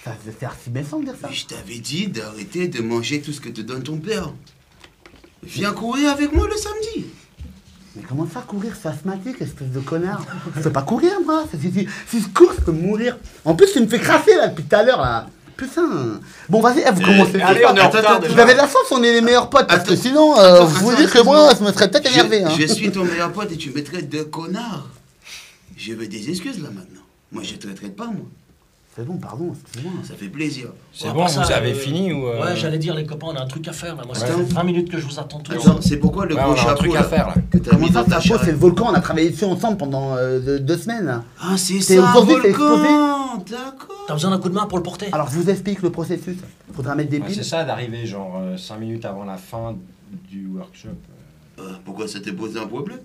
Ça se fait archi méchant de dire ça. Mais je t'avais dit d'arrêter de manger tout ce que te donne ton père. Viens courir avec moi le samedi. Mais comment ça courir? C'est asthmatique, espèce de connard. Je peux pas courir, moi. Si je cours, je peux mourir. En plus, tu me fais crasser, là, depuis tout à l'heure, là. Putain. Bon, vas-y, vous commencez. Allez, on est en retard Vous déjà. avez de la chance, on est les meilleurs potes, parce que Attends. sinon, Attends, vous attends, dire que moi, excuse-moi. je me serais peut-être énervé. Hein. Je suis ton meilleur pote et tu me traites de connard. Je veux des excuses là maintenant. Moi je te traite pas moi. C'est bon, pardon, excuse-moi. Ça fait plaisir. C'est Ouais, bon, à part vous ça, avez fini ou Ouais, j'allais dire, les copains, on a un truc à faire, là. Moi, ça Ouais. fait 20 minutes que je vous attends tous. Attends, c'est pourquoi le Ouais, gros on a un chapeau truc là, à faire, là. que t'as Comment mis ça, dans ta ta peau, c'est le charrette. volcan, on a travaillé dessus ensemble pendant 2 semaines. Là. Ah c'est C'est ça, aujourd'hui, c'est volcan. D'accord. T'as besoin d'un coup de main pour le porter? Alors, je vous explique le processus. Faudra mettre des Ouais, piles. c'est ça d'arriver genre 5 minutes avant la fin du workshop. Pourquoi ça t'est posé un problème?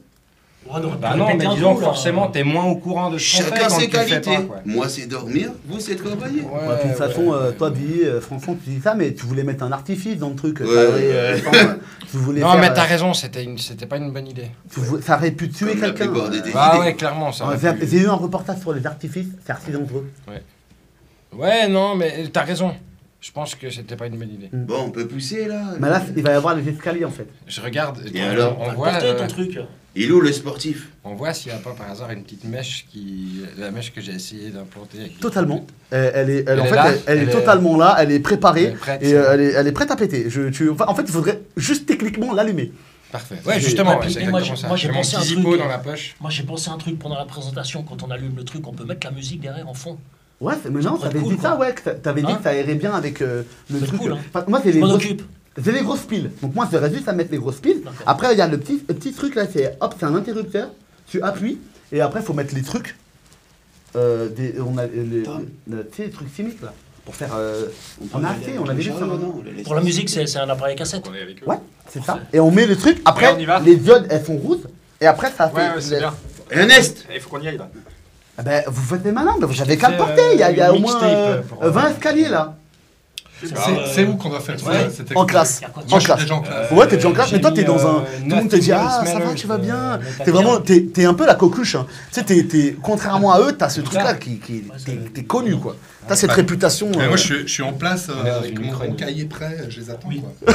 Ouais, non, Bah non, mais disons forcément t'es moins au courant de ce qu'on fait Chacun quand ses tu le fais qualités. pas, quoi. Moi c'est dormir, vous c'est travailler. Ouais, puis de toute façon, toi, Billy, franchement, tu dis ça, mais tu voulais mettre un artifice dans le truc. Ouais, Ça aurait, ouais. tu voulais Non faire, mais t'as raison, c'était pas une bonne idée. ça aurait pu tuer Comme la quelqu'un. plupart des Ah idées. ouais, clairement ça. aurait pu- J'ai eu un reportage sur les artifices, c'est archi dangereux. Ouais, non, mais t'as raison. Je pense que c'était pas une bonne idée. Bon, on peut pousser là. Mais là, il va y avoir les escaliers en fait. Je regarde. Et alors on On voit, porter ton truc. Il est où le sportif? on voit s'il n'y a pas par hasard une petite mèche la mèche que j'ai essayé d'implanter. avec les- Totalement. Elle est, Elle en est fait, là, elle est elle est- totalement là, elle est préparée. Elle est prête, et c'est bon. elle est prête à péter. En fait, il faudrait juste techniquement l'allumer. Parfait. Ouais, J'ai- justement, Ouais, ouais, puis- c'est et moi, exactement ça. moi, j'ai J'ai mon pensé à petit un zippo truc. dans la poche. Moi, j'ai pensé à un truc pendant la présentation. Quand on allume le truc, on peut mettre la musique derrière en fond. Ouais, mais non, pourrait t'avais être cool, dit ça, quoi. ouais, que t'avais dit Hein que ça irait bien avec le C'est truc. cool, hein. Enfin, moi, c'est Je les m'en grosses, occupe. c'est les grosses piles. Donc moi, j'aurais juste à mettre les grosses piles. D'accord. Après, il y a le petit truc là, c'est hop, c'est un interrupteur. Tu appuies et après, il faut mettre les trucs. On a tu sais, les trucs chimiques là. Pour faire. On a assez, on avait vu ça. Pour la musique, c'est un appareil cassette. On est avec eux. Ouais, c'est ça. Et on met le truc. Après, on y va. les diodes, elles sont rouges. Et après, ça fait. Ouais, c'est bien. Ernest. Il faut qu'on y aille là. Ah ben, vous faites des malins, mais vous avez Je qu'à fais, le porter. Il y a une au moins mixtape, pour, 20 escaliers là. C'est où qu'on doit faire ça? Ouais. C'était En quoi? classe. Y a quoi de En Moi, je suis classe. déjà en classe. Ouais, t'es déjà en classe, mais j'ai toi, t'es mis, dans un. Tout le monde te dit, Nothing ah, Else ça va, Matters tu vas de bien. Metallica. T'es vraiment. T'es un peu la coqueluche. Hein. Tu sais, contrairement à eux, t'as ce truc-là qui. T'es connu, quoi. T'as cette réputation. Mais moi, je suis en place on est dans avec une mon micro-émission. cahier prêt, je les attends. Oui. Quoi.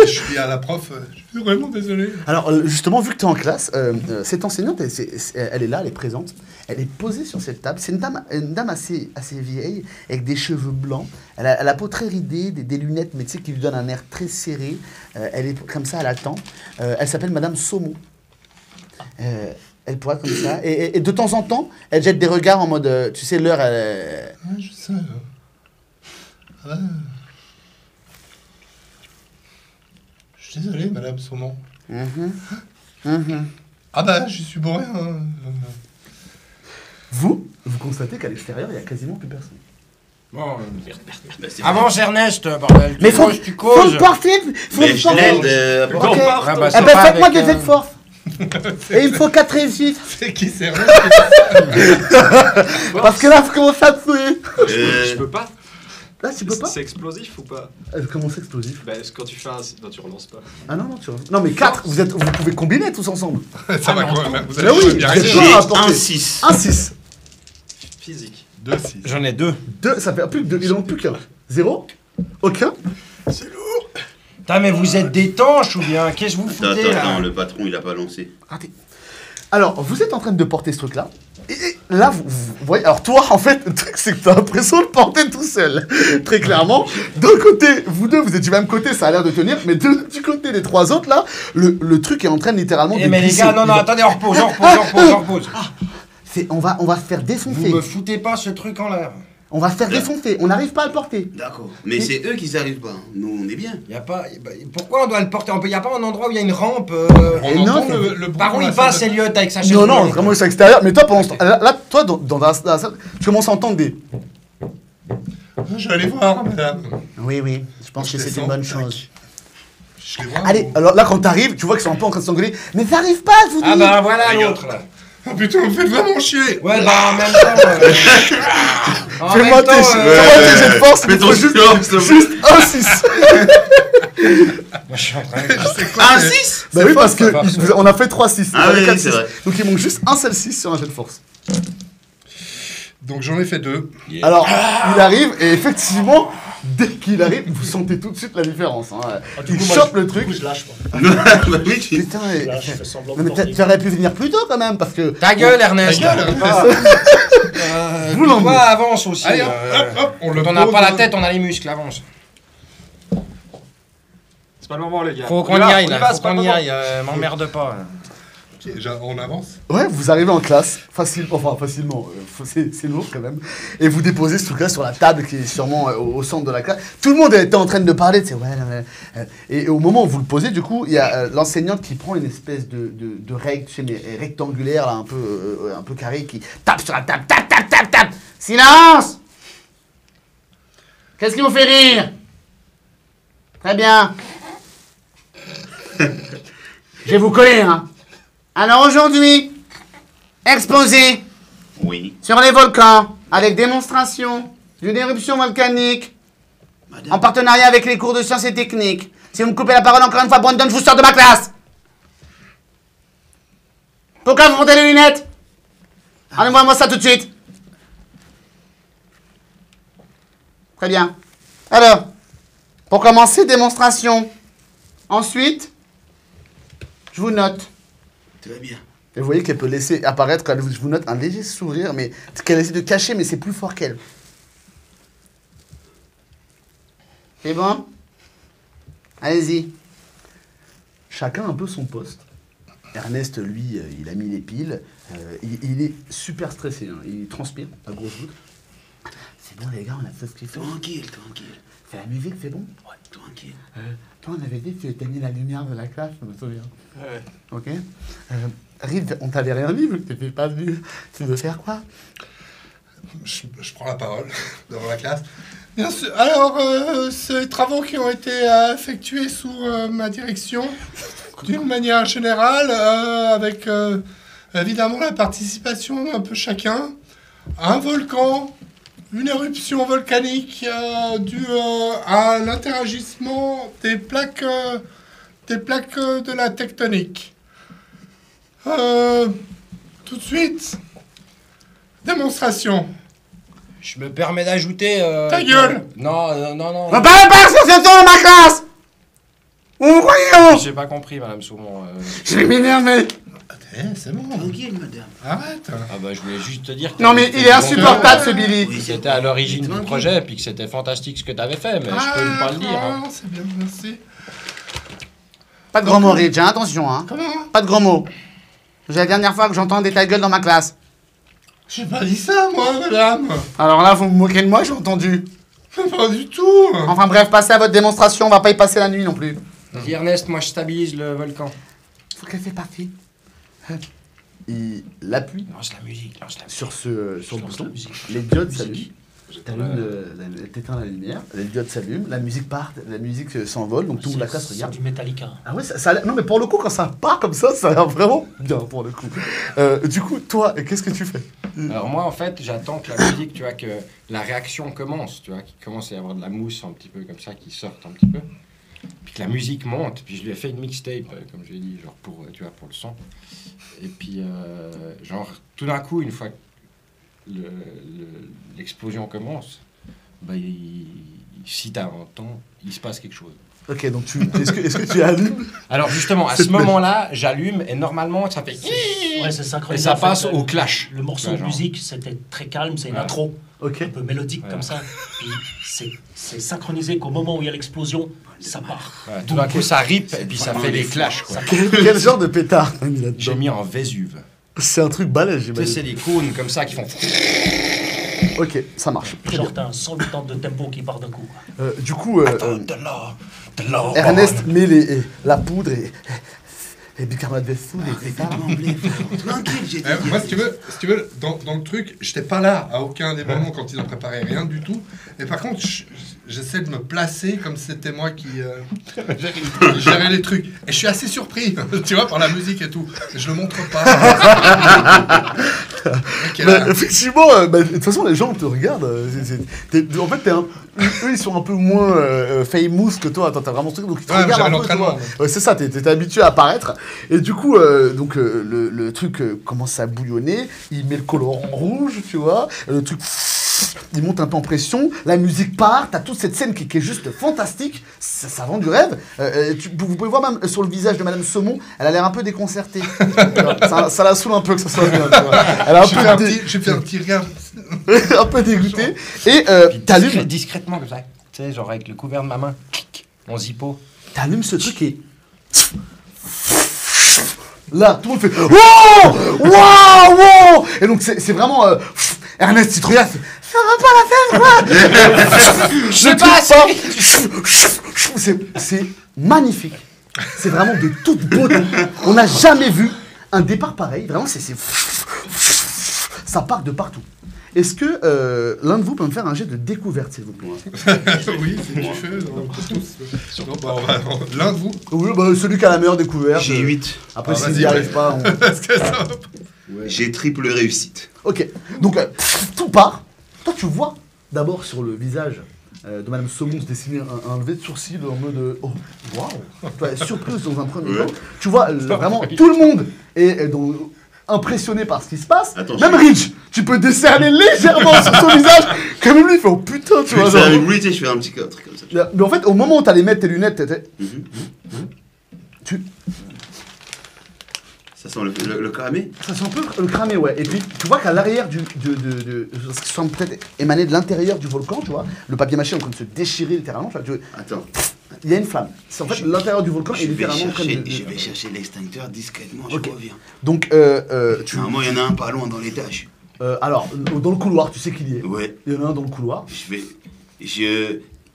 Je suis à la prof, je suis vraiment désolé. Alors, justement, vu que tu es en classe, cette enseignante, elle est là, elle est présente. Elle est posée sur cette table. C'est une dame assez vieille, avec des cheveux blancs. Elle a la peau très ridée, des lunettes, mais tu sais, qui lui donnent un air très serré. Elle est comme ça, elle attend. Elle s'appelle Madame Somo. Elle pointe comme ça. Et de temps en temps, elle jette des regards en mode, tu sais, l'heure, elle... Ouais, je sais. Ouais. Je suis désolé, madame Saumon. Ah bah, je suis bourré. Hein. Vous constatez qu'à l'extérieur, il n'y a quasiment plus personne. Bon, Bah, c'est avance Ernest, bordel. Mais faut tu le causes. porter. Faut Mais le je porter. l'aide. Ok. Ah bah, Eh ça ben, va faites-moi avec, des jets de force. Et il me faut 4 réussites. C'est qui c'est vrai? Parce que là, vous commencez à me saouler. Je peux pas. Là, tu peux pas. C'est explosif ou pas? Comment c'est explosif? Bah, quand tu fais un. Non, tu relances pas. Ah non, non, tu vois. Non, mais 4, vous pouvez combiner tous ensemble. Ça va quoi? Vous Mais oui, bien vous êtes raison. pas à J'ai apporter. un 6. Un 6. Physique. 2, 6. J'en ai 2. 2, ça fait plus que 2. Il en manque plus qu'un. 0. Aucun. Putain, mais vous êtes d'étanches ou bien? Qu'est-ce que vous Attends, foutez là? attends, le patron il a pas lancé. Raté. Alors, vous êtes en train de porter ce truc-là. Et là, vous voyez. Alors, toi, en fait, le truc, c'est que t'as l'impression de le porter tout seul. Très clairement. D'un côté, vous deux, vous êtes du même côté, ça a l'air de tenir. Mais du côté des 3 autres, là, le truc est en train de littéralement Eh de mais les glisser. gars, non, non, attendez, on repose. On va se faire Vous défoncer. me foutez pas ce truc en l'air. On va se faire défoncer. On n'arrive pas à le porter. D'accord. Mais c'est eux qui n'y arrivent pas. hein. Nous on est bien. Y a pas. Pourquoi on doit le porter? Y a pas un endroit où il y a une rampe On Et entend non, le bruit Par où dans il la passe, salle de- Elliot, avec sa chaise Non, non, roulante, vraiment, là. c'est extérieur. Mais toi, pendant ce temps, là, toi, dans la salle, tu commences à entendre des. Je vais aller voir, madame. Oui, oui, je pense que c'est une bonne chose. Je les vois. Allez, alors là, quand t'arrives, tu vois qu'ils sont un peu en train de s'engueuler. Mais ça arrive pas, je vous dis. Ah bah voilà l'autre là. Oh putain, vous me faites vraiment chier. Ouais, bah en même temps. En Fais-moi même tes temps, jets de force, Fais il ton faut juste silence, s'il te plaît. 1 6. Moi je suis en train de. C'est quoi Un c'est- 6 Bah oui, parce que force. on a fait 3 6. Ah oui, c'est vrai. Donc il manque juste un seul 6 sur un jet de force. Donc j'en ai fait 2. Alors, il arrive, et effectivement, dès qu'il arrive, vous sentez tout de suite la différence. Hein. Ah, du Il coup, moi, chope le Du truc. coup, je lâche, moi. Bah oui, tu- Putain, Je lâche, je fais semblant non, de mais porter. tu aurais pu venir plus tôt quand même, parce que. Ta gueule, Ernest. Ta gueule, Vous l'emmenez. Toi, avance aussi. Allez, hop, hop, on le Quand on n'a pose, pas la tête, on a les muscles, avance. C'est pas le moment, les gars. Faut qu'on On y va, aille on là, va, faut c'est pas qu'on le y moment. aille, m'emmerde pas. Ok, on avance. Ouais, vous arrivez en classe, facilement, c'est lourd quand même, et vous déposez ce truc-là sur la table qui est sûrement au centre de la classe. Tout le monde était en train de parler, tu sais, ouais, non, mais, et au moment où vous le posez, du coup, il y a l'enseignante qui prend une espèce de règle, tu sais, mais rectangulaire, là, un peu carré, qui tape sur la table, tape. Silence! Qu'est-ce qui vous fait rire? Très bien. Je vais vous coller, hein. Alors aujourd'hui, exposé Oui. sur les volcans avec démonstration d'une éruption volcanique en partenariat avec les cours de sciences et techniques. Si vous me coupez la parole encore une fois, Brandon, je vous sors de ma classe. Pourquoi vous montez les lunettes? Enlevez-moi ça tout de suite. Très bien. Alors, pour commencer, démonstration. Ensuite, je vous note. Très bien. Et vous voyez qu'elle peut laisser apparaître, quand je vous note, un léger sourire, mais qu'elle essaie de cacher, mais c'est plus fort qu'elle. C'est bon? Allez-y. Chacun un peu son poste. Ernest, lui, il a mis les piles. Il est super stressé, hein. Il transpire à grosses gouttes. C'est bon, les gars, on a fait ce qu'il faut. Tranquille. C'est la musique, c'est bon? Ouais, tranquille. Toi, on avait dit que tu éteignais la lumière de la classe, je me souviens. Ouais. Ok. Rive, on t'avait rien dit, vu que t'étais pas venu. Tu veux faire quoi? Je prends la parole devant la classe. Bien sûr. Alors, ces travaux qui ont été effectués sous ma direction, d'une manière générale, avec évidemment la participation d'un peu chacun, un volcan, une éruption volcanique due à l'interagissement des plaques de la tectonique. Tout de suite, démonstration. Je me permets d'ajouter. Ta gueule. Non. Ne parlez pas sur ce ton, ma classe! Vous me croyez? J'ai pas compris, Madame Saumon. Je vais m'énerver. C'est bon. Tranquille, madame. Arrête. Ah bah je voulais juste te dire que. Non, mais il est insupportable, ce Billy. Que c'était à l'origine du Tranquille. projet, puis que c'était fantastique ce que t'avais fait, mais je peux pas le dire. Hein. C'est bien, merci. Pas de gros mots, Ridge, hein, attention, hein. Comment? Pas de gros mots. C'est la dernière fois que j'entends des ta gueule dans ma classe. J'ai pas dit ça, moi, madame. Alors là, vous me moquez de moi, j'ai entendu. Pas du tout. Enfin bref, passez à votre démonstration, on va pas y passer la nuit non plus. Vas-y Ernest, moi je stabilise le volcan. Faut qu'elle fait partie. Il appuie Lance la musique, lance la musique. sur le Lance la bouton, musique. les diodes Musique. s'allument. T'éteins la lumière, les diodes s'allument, la musique part, la musique s'envole, donc tout le monde la classe C'est regarde. du Metallica. Ah ouais, non mais pour le coup, quand ça part comme ça a l'air vraiment bien pour le coup. Du coup, toi, qu'est-ce que tu fais? Alors moi en fait j'attends que la musique, tu vois, que la réaction commence, tu vois, qu'il commence à y avoir de la mousse un petit peu comme ça, qui sorte un petit peu. Puis que la musique monte, puis je lui ai fait une mixtape, comme je l'ai dit, genre pour, tu vois, pour le son. Et puis genre tout d'un coup, une fois que l'explosion commence, bah, si t'as un temps, il se passe quelque chose. Ok, donc est-ce que tu allumes? Alors justement, à ce moment-là, j'allume et normalement ça fait... Ouais, c'est Et synchronisé. ça en fait. passe au clash. Le morceau Ouais, de genre. musique, c'était très calme, c'est une Ouais. intro, Ok. un peu mélodique comme ça. Puis c'est synchronisé qu'au moment où il y a l'explosion, ça part. Ouais, tout d'un coup ça rip et puis ça fait des clashs, quoi. Quel genre de pétard t'as mis J'ai là-dedans? mis en Vésuve. C'est un truc balèze, Tu sais, j'imagine. c'est des cônes comme ça qui font... Ok, ça marche. Très Genre, bien. t'as un 108 ans de tempo qui part d'un coup. Du coup, de l'or. Ernest met la poudre et bicarbonate de soude et tout ça. Tranquille, j'ai dit. Moi, si tu veux dans le truc, j'étais pas là à aucun des moments quand ils ont préparé rien du tout. Et par contre, j'essaie de me placer comme si c'était moi qui gérais les trucs. Et je suis assez surpris, tu vois, par la musique et tout. Et je le montre pas. Okay, Mais effectivement, de toute façon, les gens te regardent. En fait, eux, ils sont un peu moins famous que toi. Attends, t'as vraiment ce truc, donc ils te Ouais, regardent j'avais un peu. l'entraînement, Ouais, c'est ça, t'es habitué à apparaître. Et du coup, le truc commence à bouillonner. Il met le colorant rouge, tu vois. Le truc... Il monte un peu en pression, la musique part, t'as toute cette scène qui est juste fantastique, ça vend du rêve. Vous pouvez voir même sur le visage de Madame Saumon, elle a l'air un peu déconcertée. ça la saoule un peu que ça soit bien. Tu vois. Elle a j'ai fait un petit regard. un peu dégoûtée. Et t'allumes. Discrètement comme ça. Tu sais, genre avec le couvert de ma main, mon zippo. T'allumes ce truc et... Là, tout le monde fait... Wow! Wow! Wow! Et donc c'est vraiment... Ernest, il te regarde, ça va pas la faire, quoi! Je sais pas, c'est magnifique. C'est vraiment de toute beauté. On n'a jamais vu un départ pareil. Vraiment, ça part de partout. Est-ce que l'un de vous peut me faire un jet de découverte, s'il vous plaît? Oui, si tu veux, on peut tous. L'un de vous. Oui, bah, celui qui a la meilleure découverte. J'ai 8. Après, Ah, s'il vas-y, n'y arrive ouais. pas, on... Parce que ça va pas. J'ai triple réussite. Ok, donc tout part. Toi, tu vois d'abord sur le visage de Madame Saumon se dessiner un lever de sourcil en mode oh, waouh! Toi, surprise dans un premier temps. Tu vois vraiment tout le monde est impressionné par ce qui se passe. Attends, même Rich, tu peux décerner légèrement sur son visage. Comme lui, il fait oh putain, tu Je vois. vais faire genre. avec lui, tu sais, je fais un petit truc comme ça. Mais en fait, au moment où t'allais mettre tes lunettes, tu. Ça sent le cramé. Ça sent un peu le cramé, ouais. Et puis, tu vois qu'à l'arrière ce qui semble peut-être émaner de l'intérieur du volcan, tu vois, le papier mâché est en train de se déchirer littéralement. Tu vois, Attends. il y a une flamme. C'est en fait l'intérieur du volcan est Je vais littéralement en train de. je vais chercher l'extincteur discrètement, Ok. je reviens. Donc, Normalement, il y en a un pas loin dans l'étage. alors, dans le couloir, tu sais qu'il y est. Ouais. Il y en a un dans le couloir.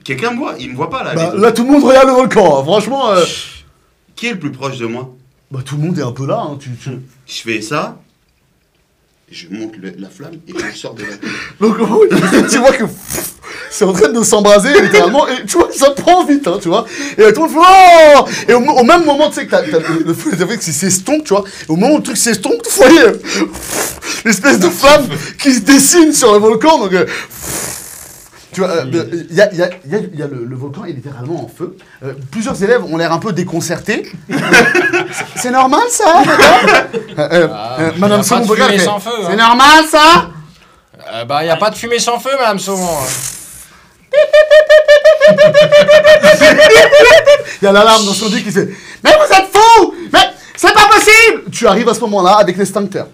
Quelqu'un me voit? Il me voit pas là. Bah, les autres. là, tout le monde regarde le volcan. Hein. Franchement, Qui est le plus proche de moi? bah, tout le monde est un peu là. Hein. Je fais ça. Je monte la flamme et je sors de la tête. Donc, tu vois que c'est en train de s'embraser littéralement. Et tu vois, ça prend vite, hein, tu vois. Et tout le monde fait oh! Et au même moment, tu sais que t'as le feu qui s'estompe, tu vois. Et au moment où le truc s'estompe, vous voyez l'espèce de flamme qui se dessine sur le volcan. Donc, tu vois, il y a le volcan est littéralement en feu. Plusieurs élèves ont l'air un peu déconcertés. C'est normal ça, madame Madame Saumon regarde, fait, sans feu. c'est normal ça. Bah, y a pas de fumée sans feu, Madame Saumon. Il y a l'alarme d'incendie qui fait mais vous êtes fous, mais c'est pas possible. Tu arrives à ce moment-là avec l'extincteur.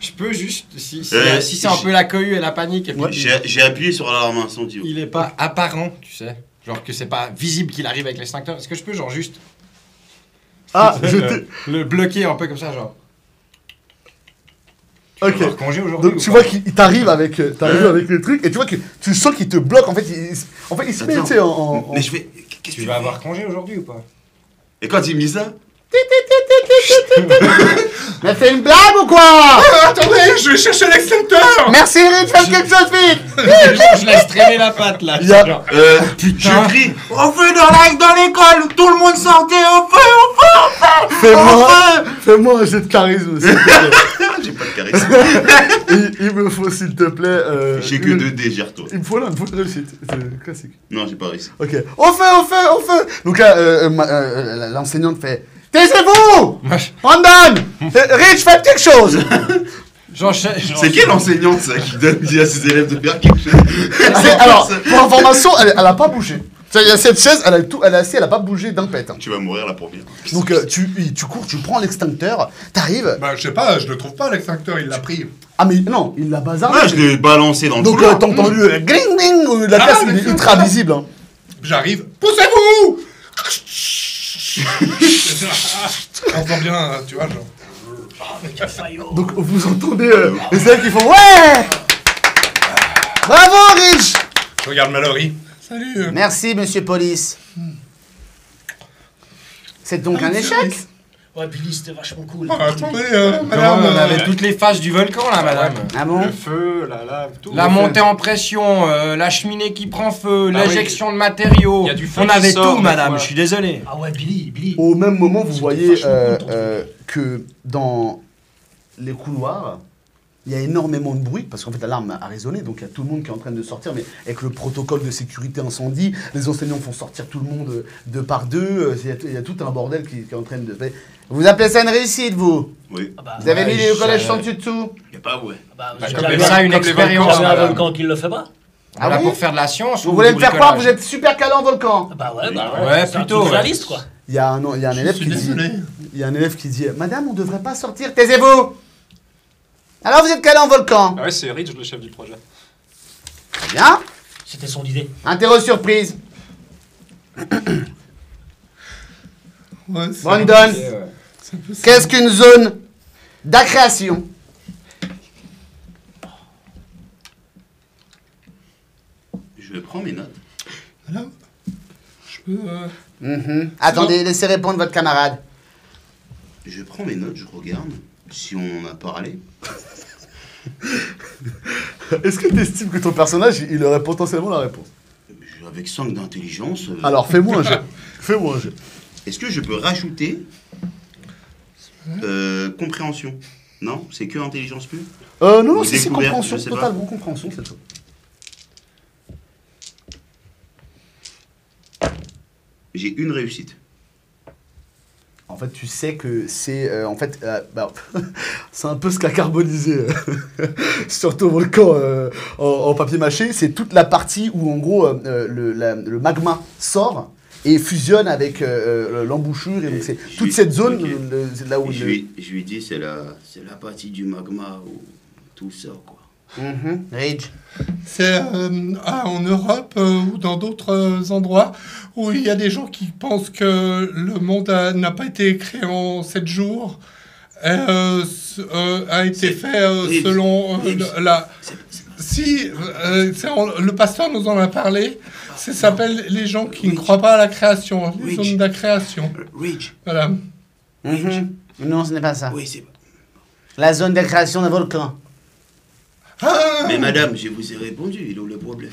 Je peux juste, si c'est un peu la cohue et la panique, et puis J'ai appuyé sur l'alarme incendie. il est pas apparent, tu sais. Genre que c'est pas visible qu'il arrive avec l'extincteur. Est-ce que je peux, genre, juste Ah, je t'ai... Le bloquer un peu comme ça, genre. Ok. Tu vas avoir congé aujourd'hui Donc ou tu pas vois qu'il t'arrive avec le truc et tu vois que tu sens qu'il te bloque. En fait, il se met, tu sais, en... Mais je fais. Qu'est-ce que Tu vas avoir congé aujourd'hui ou pas? Et quand il me dit ça, Mais fais une blague ou quoi? Attendez, je vais chercher l'extincteur. Merci Rich, fais quelque chose vite. Je laisse traîner la patte là. Il y a- Genre, je crie au feu dans l'école, tout le monde sortait au feu, Fais-moi un jet de charisme, s'il te plaît. J'ai pas de charisme. Il me faut, s'il te plaît... J'ai que 2 dés, gère-toi. Il me faut une réussite. C'est classique. Non, j'ai pas réussi. Ok. Au feu. Donc là, l'enseignante fait... Taisez-vous Brandon Rich, faites quelque chose. C'est quelle enseignante ça qui dit à ses élèves de faire quelque chose? Alors, pour information, elle a pas bougé. Il y a cette chaise, elle est assise, elle a pas bougé d'un pet. Hein. Tu vas mourir la première. Donc tu cours, tu prends l'extincteur, t'arrives... Bah, je sais pas, je le trouve pas, l'extincteur, il l'a pris. Ah mais non, il l'a bazardé. Ouais, je l'ai balancé dans le Donc couloir. t'as entendu gling gling, la classe il est ultra visible. Hein. J'arrive, poussez-vous. On entend bien, tu vois, genre. Quel faillot. Donc vous entendez les élèves qui font ouais. Bravo Rich. Je regarde Mallory. Salut. Merci monsieur Police. C'est donc un échec. Ouais, Billy, c'était vachement cool. Oh, attendez, Comment madame. on avait toutes les phases du volcan là, madame. Ah bon? Le feu, la lave, tout. La montée en pression, la cheminée qui prend feu, Bah l'injection de matériaux. Il y a du feu On qui avait sort, tout, des madame, fois. je suis désolé. Ah ouais, Billy. Au même moment, vous C'était voyez vachement cool, ton truc. que dans les couloirs, il y a énormément de bruit, parce qu'en fait l'alarme a résonné, donc il y a tout le monde qui est en train de sortir, mais avec le protocole de sécurité incendie, les enseignants font sortir tout le monde deux par deux, il y a tout un bordel qui est en train de... Vous appelez ça une réussite, vous? Oui. Ah bah, Vous avez mis les je- collèges sans dessus dessous? Y'a pas ouais. bah, Bah, j'ai comme déjà ça, vu une un- expérience, j'ai vu un madame. volcan qui le fait pas. Ah Voilà oui? pour faire de la science. Vous ou voulez du me faire croire que bricolage? vous êtes super calé en volcan? Ah bah ouais, Ouais, c'est un plutôt, truc ouais. réaliste, quoi. Il y a un élève suis qui dit... désolé. Il y a un élève qui dit « Madame, on devrait pas sortir, taisez-vous !» Alors vous êtes calé en volcan? Ah ouais, c'est Rich, le chef du projet. Très bien. C'était son idée. Interro surprise. Ouais, c'est Brandon, c'est un peu ça. qu'est-ce qu'une zone d'accréation? Je prends mes notes. Madame, je peux. Attendez, laissez répondre votre camarade. Je prends mes notes, je regarde si on en a parlé. Est-ce que tu estimes que ton personnage, il aurait potentiellement la réponse? Avec 5 d'intelligence. Alors, fais-moi un jet. Fais-moi un jet. Est-ce que je peux rajouter compréhension? Non, c'est que intelligence plus. Non, Ou c'est découverte, compréhension, je sais pas. totalement compréhension cette fois. J'ai une réussite. En fait, tu sais que c'est... c'est un peu ce qu'a carbonisé sur ton volcan en papier mâché. C'est toute la partie où, en gros, le magma sort et fusionne avec l'embouchure. Et donc, c'est toute cette zone, Ok. c'est là où... Je lui dis, c'est la partie du magma où tout sort, quoi. Rage. C'est en Europe ou dans d'autres endroits où il y a des gens qui pensent que le monde n'a pas été créé en 7 jours, a été C'est- fait Ribs. selon Ribs. la... C'est Si, le pasteur nous en a parlé, ça s'appelle les gens qui ne croient pas à la création, les Rich. zones d'accréation. Rich. Voilà. Non, ce n'est pas ça. Oui, c'est... La zone de création d'un volcan. Ah, Mais madame, je vous ai répondu, il est où le problème?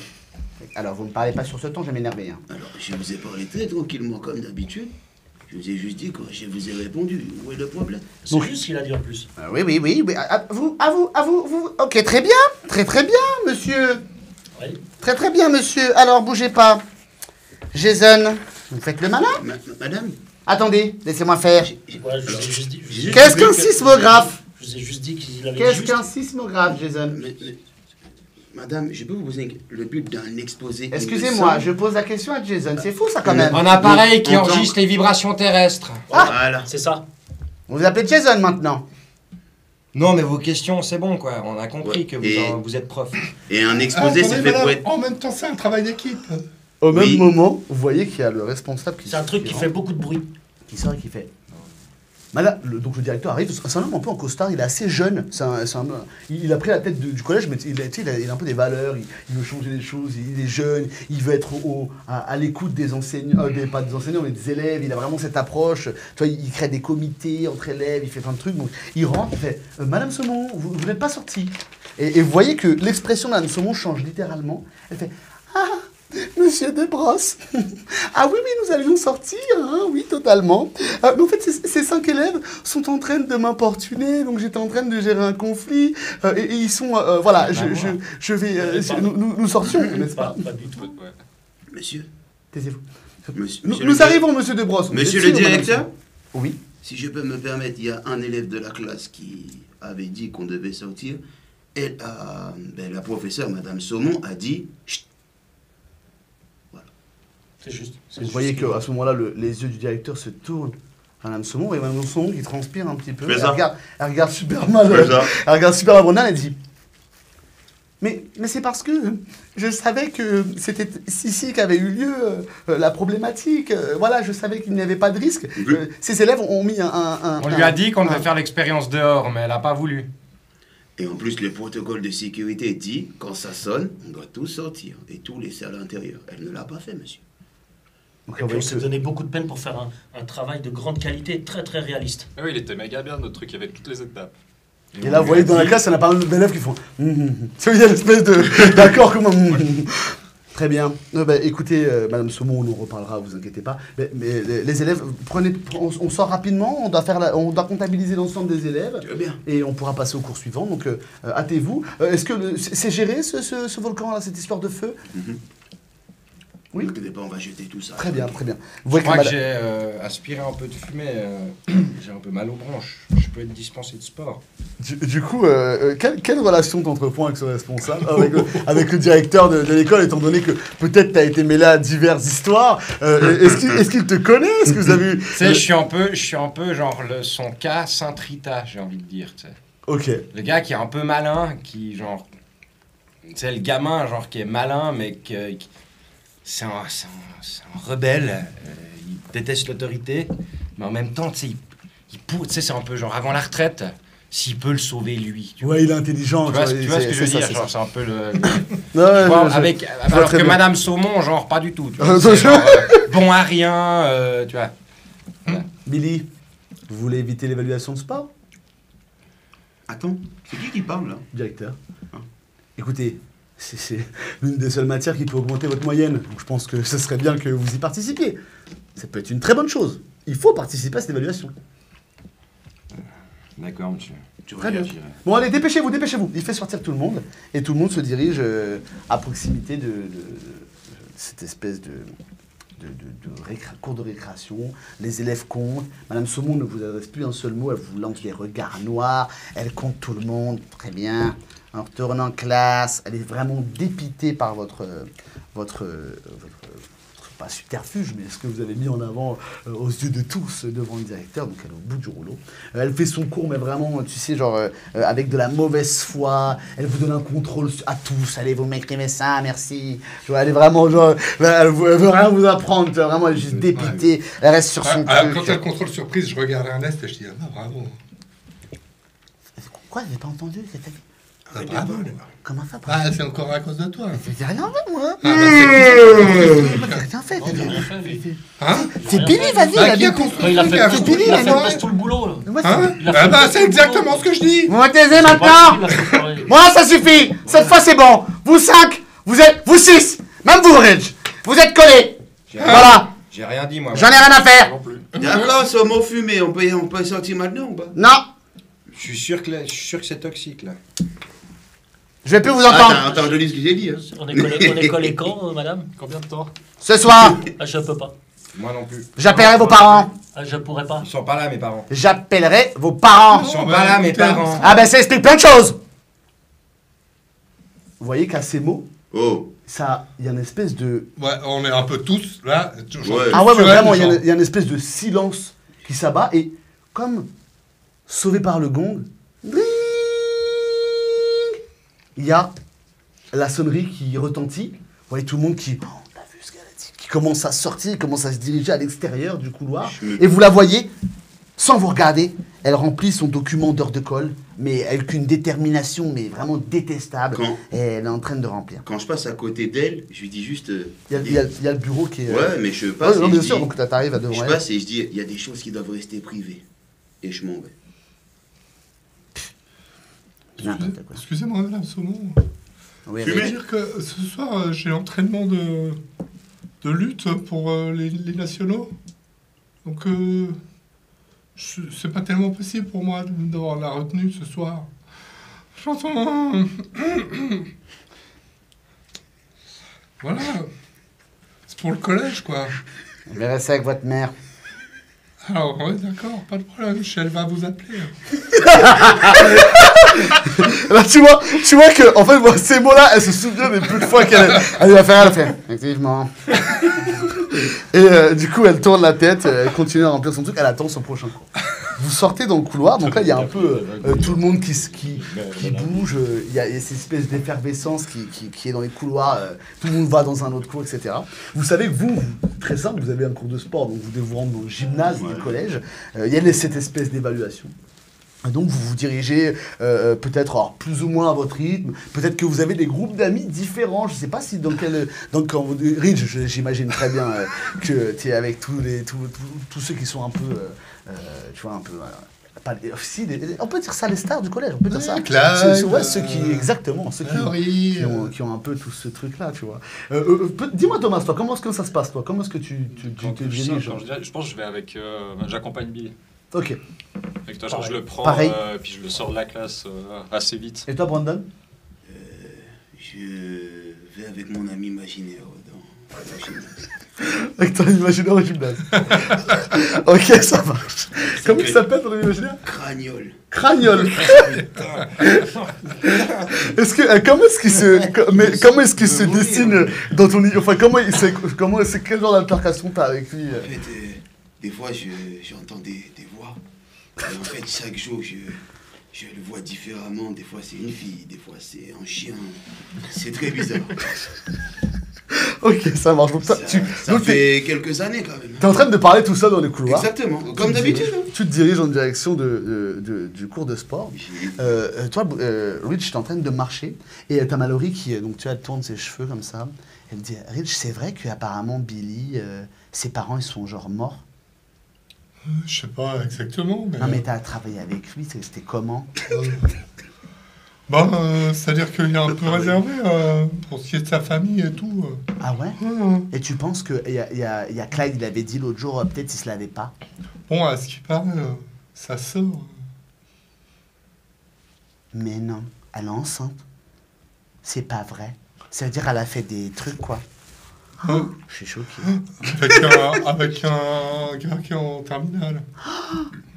Alors, vous ne parlez pas sur ce ton, je vais m'énerver. Hein. Alors, je vous ai parlé très tranquillement comme d'habitude. Je vous ai juste dit que je vous ai répondu. Où est le problème? C'est juste ce qu'il a dit en plus. Oui. Vous. Ok, très bien. Très bien, monsieur. Oui. Très bien, monsieur. Alors, bougez pas. Jason, vous faites le malin? Madame, Attendez, laissez-moi faire. j'ai- Ouais, je vous ai juste dit. Qu'est-ce qu'un sismographe? Je vous ai juste dit qu'il avait dit Qu'est-ce juste. qu'un sismographe, Jason? Madame, je peux vous poser le but d'un exposé. Excusez-moi, je pose la question à Jason. C'est fou, ça, quand même. Un appareil qui On entend- enregistre les vibrations terrestres. Voilà. C'est ça. Vous vous appelez Jason, maintenant. Non, mais vos questions, c'est bon, quoi. On a compris Ouais. que Et- vous êtes prof. Et un exposé, c'est attendez, fait pour madame, être... en même temps, c'est un travail d'équipe. Au Oui. même moment, vous voyez qu'il y a le responsable qui C'est un truc qui fait beaucoup de bruit. qui sort et qui fait Donc le directeur arrive, c'est un homme un peu en costard, il est assez jeune, il a pris la tête du collège, mais il a un peu des valeurs, il veut changer les choses, il est jeune, il veut être à l'écoute des enseignants, pas des enseignants, mais des élèves, il a vraiment cette approche, tu vois, il crée des comités entre élèves, il fait plein de trucs, donc il rentre, il fait « Madame Saumon, vous n'êtes pas sortie ». Et vous voyez que l'expression de Madame Saumon change littéralement, elle fait « Ah !» Monsieur Desbrosses. Ah oui, nous allions sortir, hein, oui, totalement. Mais en fait, ces 5 élèves sont en train de m'importuner, donc j'étais en train de gérer un conflit, et ils sont... voilà, je vais... nous sortions, n'est-ce pas? Pas du tout. Ouais. Monsieur, Taisez-vous. monsieur Nous arrivons, monsieur Desbrosses. Monsieur le directeur, Oui. si je peux me permettre, il y a un élève de la classe qui avait dit qu'on devait sortir, et la professeure, Madame Saumon, a dit « Chut !» C'est juste. Vous voyez qu'à ce moment-là, les yeux du directeur se tournent à Madame Saumon, et Madame Saumon qui transpire un petit peu. Fais ça. Elle regarde super mal. Fais ça. Elle regarde super mal Brunel, elle dit mais c'est parce que je savais que c'était ici qu'avait eu lieu la problématique. Voilà, je savais qu'il n'y avait pas de risque. Ces élèves ont mis On lui a dit qu'on devait faire l'expérience dehors, mais elle n'a pas voulu. Et en plus, le protocole de sécurité dit, quand ça sonne, on doit tous sortir et tout laisser à l'intérieur. Elle ne l'a pas fait, monsieur. Et puis on s'est donné beaucoup de peine pour faire un travail de grande qualité, très très réaliste. Ah oui, il était méga bien notre truc, il y avait toutes les étapes. Et là, vous voyez dans la classe, il y en a pas mal d'élèves qui font. Il y a une espèce d'accord comme. Très bien. Écoutez, Madame Saumon, on en reparlera, vous inquiétez pas. Mais les élèves, on sort rapidement, on doit comptabiliser l'ensemble des élèves. Bien. Et on pourra passer au cours suivant. Donc, hâtez-vous. Est-ce que c'est géré ce volcan là, cette histoire de feu? Oui. Ne vous inquiétez pas, on va jeter tout ça. Très bien, très bien. Je crois que j'ai aspiré un peu de fumée, j'ai un peu mal aux branches. Je peux être dispensé de sport. Du coup, quelle relation t'entreprends avec ce responsable, avec le directeur de l'école, étant donné que peut-être tu as été mêlé à diverses histoires? Est-ce qu'il te connaît? Est-ce que vous avez eu... Tu sais, je suis un peu genre son cas Saint-Rita, j'ai envie de dire. T'sais. Ok. Le gars qui est un peu malin, qui genre... Tu sais, le gamin genre qui est malin, mais qui c'est un rebelle, il déteste l'autorité, mais en même temps, tu sais, c'est un peu genre avant la retraite, s'il peut le sauver lui. Tu vois. Ouais, il est intelligent. Tu vois ce que je veux dire, genre, c'est un peu le... Ouais, alors que bien. Madame Saumon, genre, pas du tout. Tu vois, c'est genre, bon à rien, tu vois. Billy, vous voulez éviter l'évaluation de sport? Attends, c'est qui parle là? Directeur. Écoutez, c'est l'une des seules matières qui peut augmenter votre moyenne. Donc je pense que ce serait bien que vous y participiez. Ça peut être une très bonne chose. Il faut participer à cette évaluation. D'accord, monsieur. Très bien. Bon, allez, dépêchez-vous. Il fait sortir tout le monde. Et tout le monde se dirige à proximité de cette espèce de cours de récréation. Les élèves comptent. Madame Saumon ne vous adresse plus un seul mot. Elle vous lance les regards noirs. Elle compte tout le monde. Très bien. En retournant en classe, elle est vraiment dépitée par votre pas subterfuge, mais ce que vous avez mis en avant aux yeux de tous devant le directeur. Donc elle est au bout du rouleau. Elle fait son cours, mais vraiment, tu sais, genre avec de la mauvaise foi. Elle vous donne un contrôle à tous. Allez, vous m'écrivez ça, merci. Tu vois, elle est vraiment genre, elle veut rien vous apprendre. Tu vois, vraiment, elle est juste dépitée. Elle reste sur son truc. Quand elle contrôle surprise, je regarde Ernest et je dis bravo. Quoi, j'ai pas entendu? Bravo. Comment ça, bravo? C'est encore à cause de toi. J'ai rien fait, moi. C'est J'ai rien fait. Hein? C'est Billy, vas-y. Qui a construit Il a fait C'est Billy, presque tout le boulot. Là. Hein? C'est exactement ce que je dis. Vous me taisez maintenant? Moi, ça suffit. Cette fois, c'est bon. Vous 5, vous 6, même vous, Reg. Vous êtes collés. Voilà. J'ai rien dit, moi. J'en ai rien à faire. Non plus. D'accord, c'est au mot fumé, on peut sortir maintenant ou pas? Non. Je suis sûr que c'est toxique, là. Je vais plus vous entendre. Attends, je lis ce que j'ai dit. Hein. On est collés quand, madame? Combien de temps? Ce soir, Ah, je peux pas. Moi non plus. j'appellerai vos parents. Ah, je pourrais pas. Ils sont pas là, mes parents. J'appellerai vos parents. Ils sont pas là, mes parents. Ah ben ça explique plein de choses. Vous voyez qu'à ces mots, Oh, ça, il y a une espèce de... Ouais, on est un peu tous là. Ouais. Ah ouais, mais vraiment, il genre. y a une espèce de silence qui s'abat et comme sauvé par le gong, il y a la sonnerie qui retentit. Vous voyez tout le monde qui... Oh, on a vu ce qu'elle a dit. Qui commence à sortir, commence à se diriger à l'extérieur du couloir. Et vous la voyez sans vous regarder, elle remplit son document d'heure de colle, mais avec une détermination, mais vraiment détestable. Et elle est en train de remplir. Quand je passe à côté d'elle, je lui dis juste... Il y a le bureau qui est... Ouais, mais je passe non, et bien je sûr, dis... donc t'arrives à devant Je elle. passe et je dis, il y a des choses qui doivent rester privées. Et je m'en vais. N'importe quoi. Excusez-moi, madame Saumon. Oui, Je veux dire que ce soir, j'ai l'entraînement de lutte pour les nationaux. Donc, c'est pas tellement possible pour moi d'avoir la retenue ce soir. J'entends... Voilà. C'est pour le collège, quoi. Je vais rester avec votre mère. Alors, ouais, d'accord, pas de problème. Elle va vous appeler. Là, tu vois que, en fait, moi, ces mots-là, elle se souvient des peu de fois qu'elle va faire, elle fait, effectivement. Et du coup, elle tourne la tête, elle continue à remplir son truc, elle attend son prochain cours. Vous sortez dans le couloir, donc là, il y a un peu tout le monde qui bouge, il y a cette espèce d'effervescence qui est dans les couloirs, tout le monde va dans un autre cours, etc. Vous savez que vous, très simple, vous avez un cours de sport, donc vous devez vous rendre dans le gymnase du collège, il y a cette espèce d'évaluation. Donc vous vous dirigez peut-être plus ou moins à votre rythme, peut-être que vous avez des groupes d'amis différents, je sais pas si dans quel... quand vous, Ridge, j'imagine très bien que tu es avec tous ceux qui sont un peu, tu vois, un peu... on peut dire ça les stars du collège, on peut dire ça. Ceux qui, exactement, ceux qui ont un peu tout ce truc-là, tu vois. Dis-moi Thomas, toi, comment est-ce que ça se passe, toi? Comment est-ce que tu te diriges? Je pense que je vais avec... j'accompagne Billy. Ok. Avec toi, genre, je le prends, puis je le sors de la classe assez vite. Et toi, Brandon? Je vais avec mon ami imaginaire dans la gymnase. Avec ton imaginaire au gymnase. Ok, ça marche. Comment il s'appelle ton imaginaire? Craniole. Craniole. Comment est-ce qu'il se dessine dans ton... Enfin, quel genre d'altercation t'as avec lui? En fait, des fois, j'entends des voix. Et en fait, chaque jour, je le vois différemment. Des fois, c'est une fille, des fois, c'est un chien. C'est très bizarre. Ok, ça marche. Donc, ça fait quelques années, quand même. T'es en train de parler tout seul dans les couloirs. Exactement, comme d'habitude. Tu te diriges en direction du cours de sport. Toi, Rich, t'es en train de marcher. Et t'as Mallory qui, donc, tu vois, elle tourne ses cheveux comme ça. Elle dit, Rich, c'est vrai qu'apparemment, Billy, ses parents, ils sont genre morts? Je sais pas exactement, mais... Non, mais t'as travaillé avec lui, c'était comment? C'est-à-dire qu'il est un peu réservé pour ce qui est de sa famille et tout. Ah ouais? Et tu penses qu'il y a Clyde, il avait dit l'autre jour, peut-être il se l'avait pas? Bon, à ce qui paraît, sa sœur... Mais non, elle est enceinte. C'est pas vrai. Ça veut dire qu'elle a fait des trucs, quoi. Je suis choqué. Avec un gars qui est en terminale.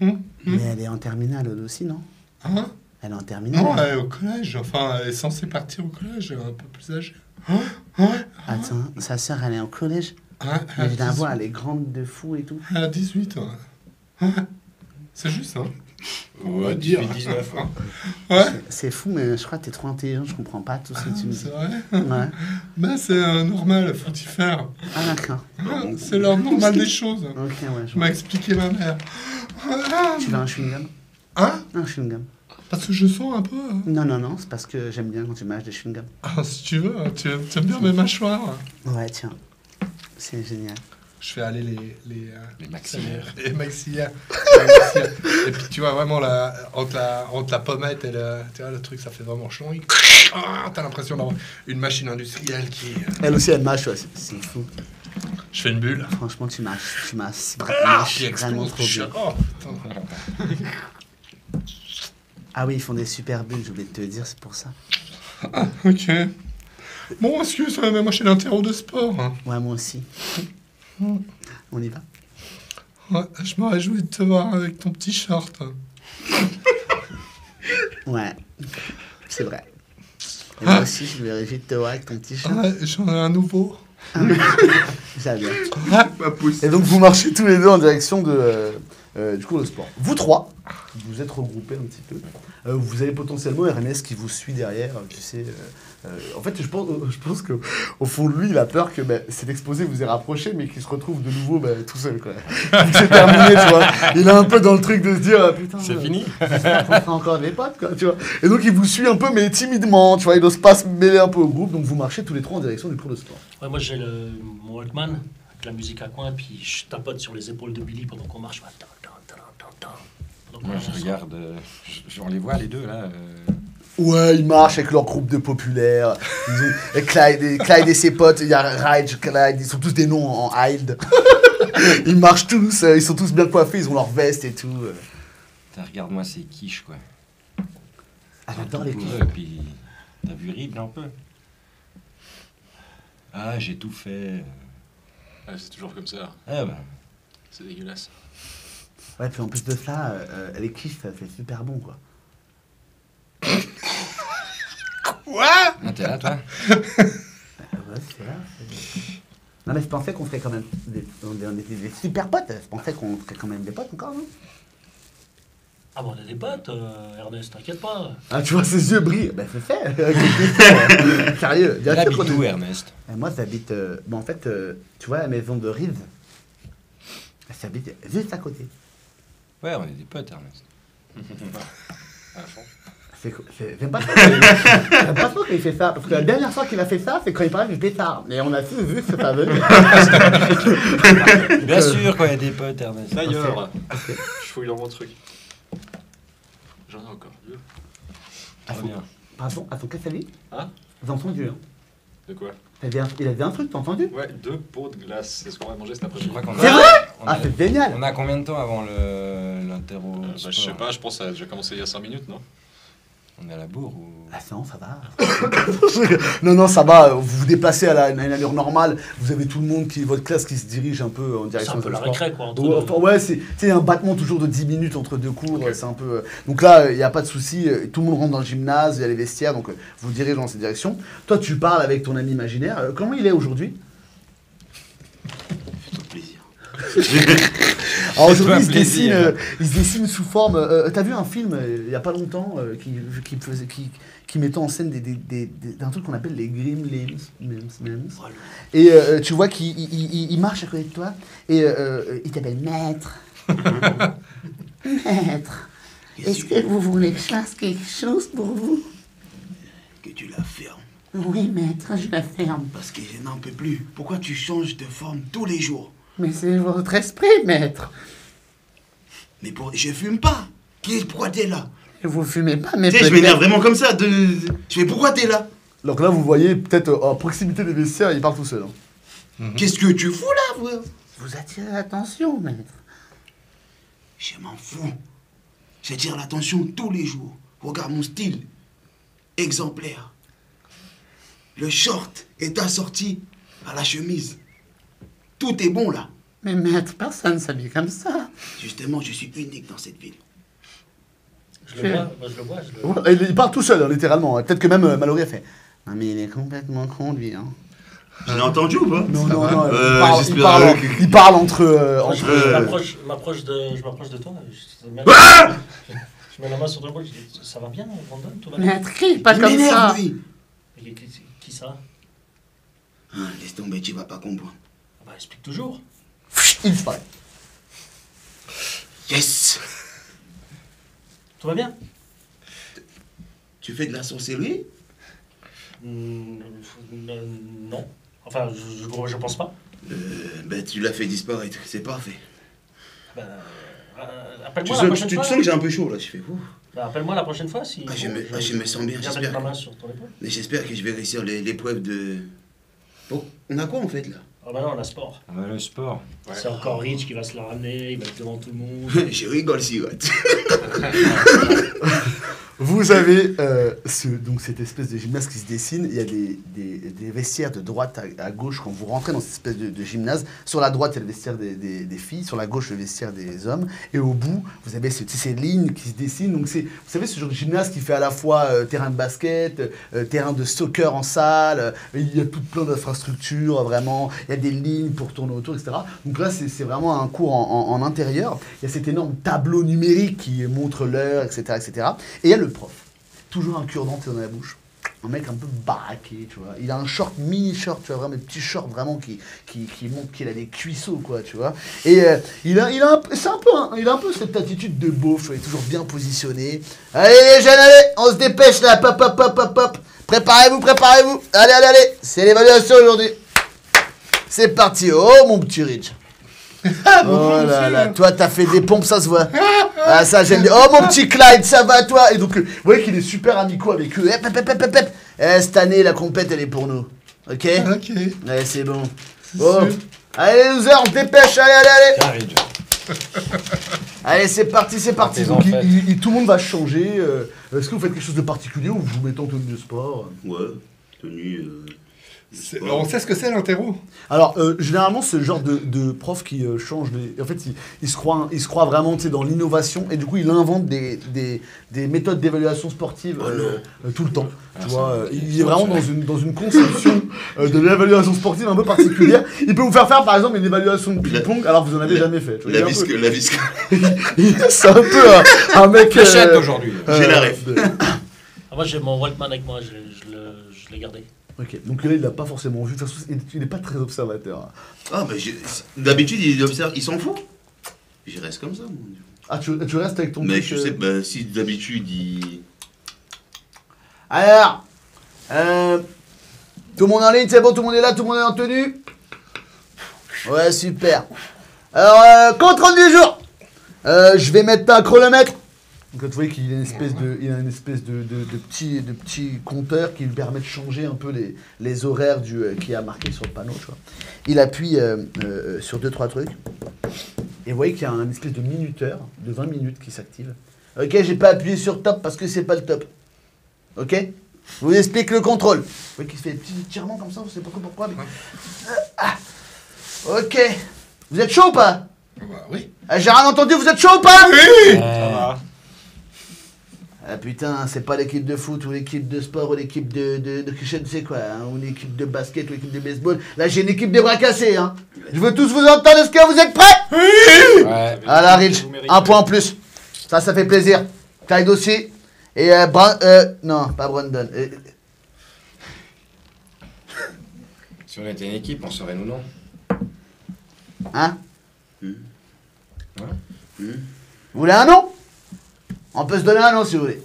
Mais elle est en terminale elle aussi, non? Hein? Elle est en terminale? Non, elle est au collège. Enfin, elle est censée partir au collège, elle est un peu plus âgée. Attends, sa sœur, elle est au collège? Mais je la vois, elle est grande de fou et tout. Elle a 18, ouais. C'est juste, hein? On va dire. 19 ans. Ouais. C'est fou, mais je crois que t'es trop intelligent, je comprends pas tout ce que tu me dis. C'est vrai? Ouais. Ben, c'est normal, faut y faire. Ah, d'accord. C'est l'ordre normal des choses. Ok, ouais, je m'a expliqué ma mère. Tu veux un chewing-gum? Hein? Un chewing-gum. Parce que je sens un peu... Non, c'est parce que j'aime bien quand tu mâches des chewing-gums. Ah, si tu veux, tu aimes bien mes mâchoires. Ouais, tiens. C'est génial. Je fais aller les maxillaires. Les maxillaires. Et puis tu vois vraiment entre la pommette et le truc, ça fait vraiment chouing. T'as l'impression d'avoir une machine industrielle qui... Elle aussi, elle mâche, ouais, c'est fou. Je fais une bulle. Franchement, tu mâches vraiment trop bien. Ah oui, ils font des super bulles, j'ai oublié de te dire, c'est pour ça. Ah, ok. Bon, excuse, mais moi je suis l'interro de sport. Hein. Ouais, moi aussi. On y va? Ouais, je me réjouis de te voir avec ton petit short. Ouais, c'est vrai. Et moi aussi, je me réjouis de te voir avec ton petit short. Ouais, j'en ai un nouveau. J'adore. Et donc, vous marchez tous les deux en direction du cours de sport. Vous trois, vous êtes regroupés un petit peu. Vous avez potentiellement Ernest qui vous suit derrière, tu sais. En fait, je pense qu'au fond de lui, il a peur que cet exposé vous ait rapproché, mais qu'il se retrouve de nouveau tout seul, quoi. C'est terminé, tu vois. Il est un peu dans le truc de se dire, putain, C'est fini. on sera encore des potes, quoi, tu vois. Et donc, il vous suit un peu, mais timidement, tu vois. Il n'ose pas se mêler un peu au groupe, donc vous marchez tous les trois en direction du cours de sport. Ouais, moi j'ai mon Walkman avec la musique à coin, puis je tapote sur les épaules de Billy pendant qu'on marche. Pendant qu'on Moi, marche je ensemble. regarde. On les voit, les deux, là. Ouais, ils marchent avec leur groupe de populaires. Et Clyde et ses potes, il y a Rage, Clyde, ils sont tous des noms en Hild. Ils marchent tous, ils sont tous bien coiffés, ils ont leur veste et tout. Putain, regarde-moi ces quiches, quoi. Ah, j'adore les quiches. Et puis, t'as vu Rib, un peu. Ah, j'ai tout fait. Ouais, c'est toujours comme ça. Ah bah. C'est dégueulasse. Ouais, puis en plus de ça, les quiches, ça fait super bon, quoi. Quoi? Ah, t'es là, toi? Ouais, c'est là. Non, mais je pensais qu'on ferait quand même on était des super potes. Je pensais qu'on ferait quand même des potes encore, non? Ah bon, on a des potes, Ernest, t'inquiète pas. Ah, tu vois, ses yeux brillent. Ben, c'est fait. Sérieux. Il bien sûr habite qu'on est- où, Ernest? Moi, j'habite. Bon, en fait, tu vois, la maison de Rive, j'habite juste à côté. Ouais, on est des potes, Ernest. À fond. J'aime pas trop j'aime pas trop qu'il fait ça. Parce que la dernière fois qu'il a fait ça, c'est quand il parlait du pétard. Mais on a tous vu que c'est pas venu. Bien sûr qu'on est des potes, Ernest. D'ailleurs, je fouille dans mon truc. J'en ai encore. Très bien. Pardon, attends, qu'est-ce que ça dit? Hein? J'ai entendu, hein. De quoi? Il avait un truc, t'as entendu? Ouais, 2 pots de glace. C'est ce qu'on va manger cet Je après-midi. crois qu'on C'est a... vrai? on Ah, a- c'est génial! On a combien de temps avant l'interro Je sais pas, je pense que ça a déjà commencé il y a 5 minutes, non? On est à la bourre ou... Ah non, ça va. non, ça va. Vous vous déplacez à une allure normale. Vous avez tout le monde, votre classe qui se dirige un peu en C'est direction un peu du la sport. récré, quoi. Entre Ouais, nous. enfin, ouais, c'est un battement toujours de 10 minutes entre deux cours. C'est un peu. Donc là, il n'y a pas de souci. Tout le monde rentre dans le gymnase, il y a les vestiaires, donc vous dirigez dans cette direction. Toi, tu parles avec ton ami imaginaire. Comment il est aujourd'hui? Fais-toi plaisir. Alors aujourd'hui, il se plaisir. dessine sous forme. T'as vu un film il n'y a pas longtemps qui mettait en scène un truc qu'on appelle les Gremlins. Et tu vois qu'il marche à côté de toi et il t'appelle Maître. Maître, est-ce que vous voulez que je fasse quelque chose pour vous? Que tu la fermes. Oui, Maître, je la ferme. Parce que je n'en peux plus. Pourquoi tu changes de forme tous les jours? Mais c'est votre esprit, Maître. Mais je fume pas. Pourquoi t'es là? Vous fumez pas, mais Tu sais, je m'énerve vraiment comme ça. Je fais pourquoi t'es là? Donc là, vous voyez, peut-être à proximité des vestiaires, il parle tout seul. Hein. Qu'est-ce que tu fous là, frère? Vous attirez l'attention, Maître. Je m'en fous. J'attire l'attention tous les jours. Regarde mon style. Exemplaire. Le short est assorti à la chemise. Tout est bon là. Mais Maître, personne s'habille comme ça. Justement, je suis unique dans cette ville. Je le vois, moi je le vois. Je le... Ouais, il parle tout seul, hein, littéralement. Peut-être que même Mallory a fait. Non, mais il est complètement con, lui. Hein. Je l'ai entendu ou pas? Non, Ça non, va. non. J'espère que- Il parle entre. Moi, je entre m'approche de toi. Je mets la main sur ton épaule. Je dis, ça va bien, Brandon? Tout va bien? Maître, crie pas Il comme ça. m'énerve, lui. Qui ça? Ah, laisse tomber, tu vas pas comprendre. Ah bah, explique toujours. Il disparaît. Yes! Tout va bien? Tu fais de la sorcellerie? Non. Enfin, je pense pas. Ben, tu l'as fait disparaître, c'est parfait. Bah, appelle-moi la prochaine Tu fois. sens que j'ai un peu chaud là, je fais ouf. Bah, appelle-moi la prochaine fois si. Je me sens bien, Viens j'espère mettre ma que- main sur ton épaule. Mais j'espère que je vais réussir l'épreuve de... Bon, on a quoi en fait là? Ah bah non, on a sport. Ah bah, le sport. Ouais. C'est encore Rich qui va se la ramener, il va être devant tout le monde. Je rigole, Sirotte. Vous avez donc cette espèce de gymnase qui se dessine. Il y a des vestiaires de droite à gauche quand vous rentrez dans cette espèce de gymnase. Sur la droite, il y a le vestiaire des filles. Sur la gauche, le vestiaire des hommes. Et au bout, vous avez ces lignes qui se dessinent. Donc, vous savez, ce genre de gymnase qui fait à la fois terrain de basket, terrain de soccer en salle. Il y a tout plein d'infrastructures, vraiment. Il y a des lignes pour tourner autour, etc. Donc là, c'est vraiment un cours en intérieur. Il y a cet énorme tableau numérique qui montre l'heure, etc., etc. Et il y a le prof, toujours un cure-dent dans la bouche. Un mec un peu baraqué, tu vois. Il a un short, mini short, tu vois, vraiment, des petits shorts vraiment qui montrent qu'il a des cuisseaux, quoi, tu vois. Et il a un peu cette attitude de beauf, il est toujours bien positionné. Allez les jeunes, allez, on se dépêche là, pop, pop, pop, pop, pop. Préparez-vous. Allez, allez, allez, c'est l'évaluation aujourd'hui. C'est parti, oh mon petit Rich. Oh là là, toi t'as fait des pompes, ça se voit. Ah ça j'aime bien. Oh mon petit Clyde, ça va toi. Et donc vous voyez qu'il est super amico avec eux. Cette année la compète elle est pour nous. Ok. Allez c'est bon. Bon. Allez les losers, on se dépêche, allez. Allez c'est parti. Donc tout le monde va changer. Est-ce que vous faites quelque chose de particulier ou vous mettez en tenue de sport? Ouais, tenue... On sait ce que c'est l'interro. Alors, généralement, c'est le genre de prof qui change les... En fait, il se croit vraiment dans l'innovation et du coup, il invente des méthodes d'évaluation sportive tout le temps. Tu vois, il est vraiment dans une conception de l'évaluation sportive un peu particulière. Il peut vous faire par exemple, une évaluation de ping-pong alors que vous n'en avez jamais fait. La visque. C'est un peu un mec... Fléchette aujourd'hui. J'ai la ref. Moi, j'ai mon Walkman avec moi, je l'ai gardé. Ok, donc là il l'a pas forcément vu, de toute façon il n'est pas très observateur. Ah bah d'habitude il observe, il s'en fout. J'y reste comme ça mon Dieu. Ah tu restes avec ton Mais truc, je sais, bah si d'habitude il... Alors, tout le monde en ligne, c'est bon, tout le monde est là, tout le monde est en tenue. Ouais, super. Alors, compte rendu du jour. Je vais mettre un chronomètre. Donc vous voyez qu'il a une espèce de petit compteur qui lui permet de changer un peu les horaires qu'il y a marqué sur le panneau. Tu vois. Il appuie sur 2-3 trucs. Et vous voyez qu'il y a un espèce de minuteur de 20 minutes qui s'active. Ok, j'ai pas appuyé sur top parce que c'est pas le top. Ok? Je vous explique le contrôle. Vous voyez qu'il se fait des petits étirements comme ça, vous savez pas pourquoi. Mais... Ok. Vous êtes chaud ou pas? Bah oui. J'ai rien entendu, vous êtes chaud ou pas? Oui. Ça va. Ah putain, c'est pas l'équipe de foot ou l'équipe de sport ou l'équipe de je ne sais quoi, hein, ou l'équipe de basket ou l'équipe de baseball. Là, j'ai une équipe de bras cassés, hein. Je veux tous vous entendre, est-ce que vous êtes prêts? Oui. Ouais. Ah là, Rich, un point en plus. Ça fait plaisir. Clyde aussi. Et non, pas Brandon. Si on était une équipe, on serait nous non. Hein? Ouais. Vous voulez un nom? On peut se donner un nom si vous voulez.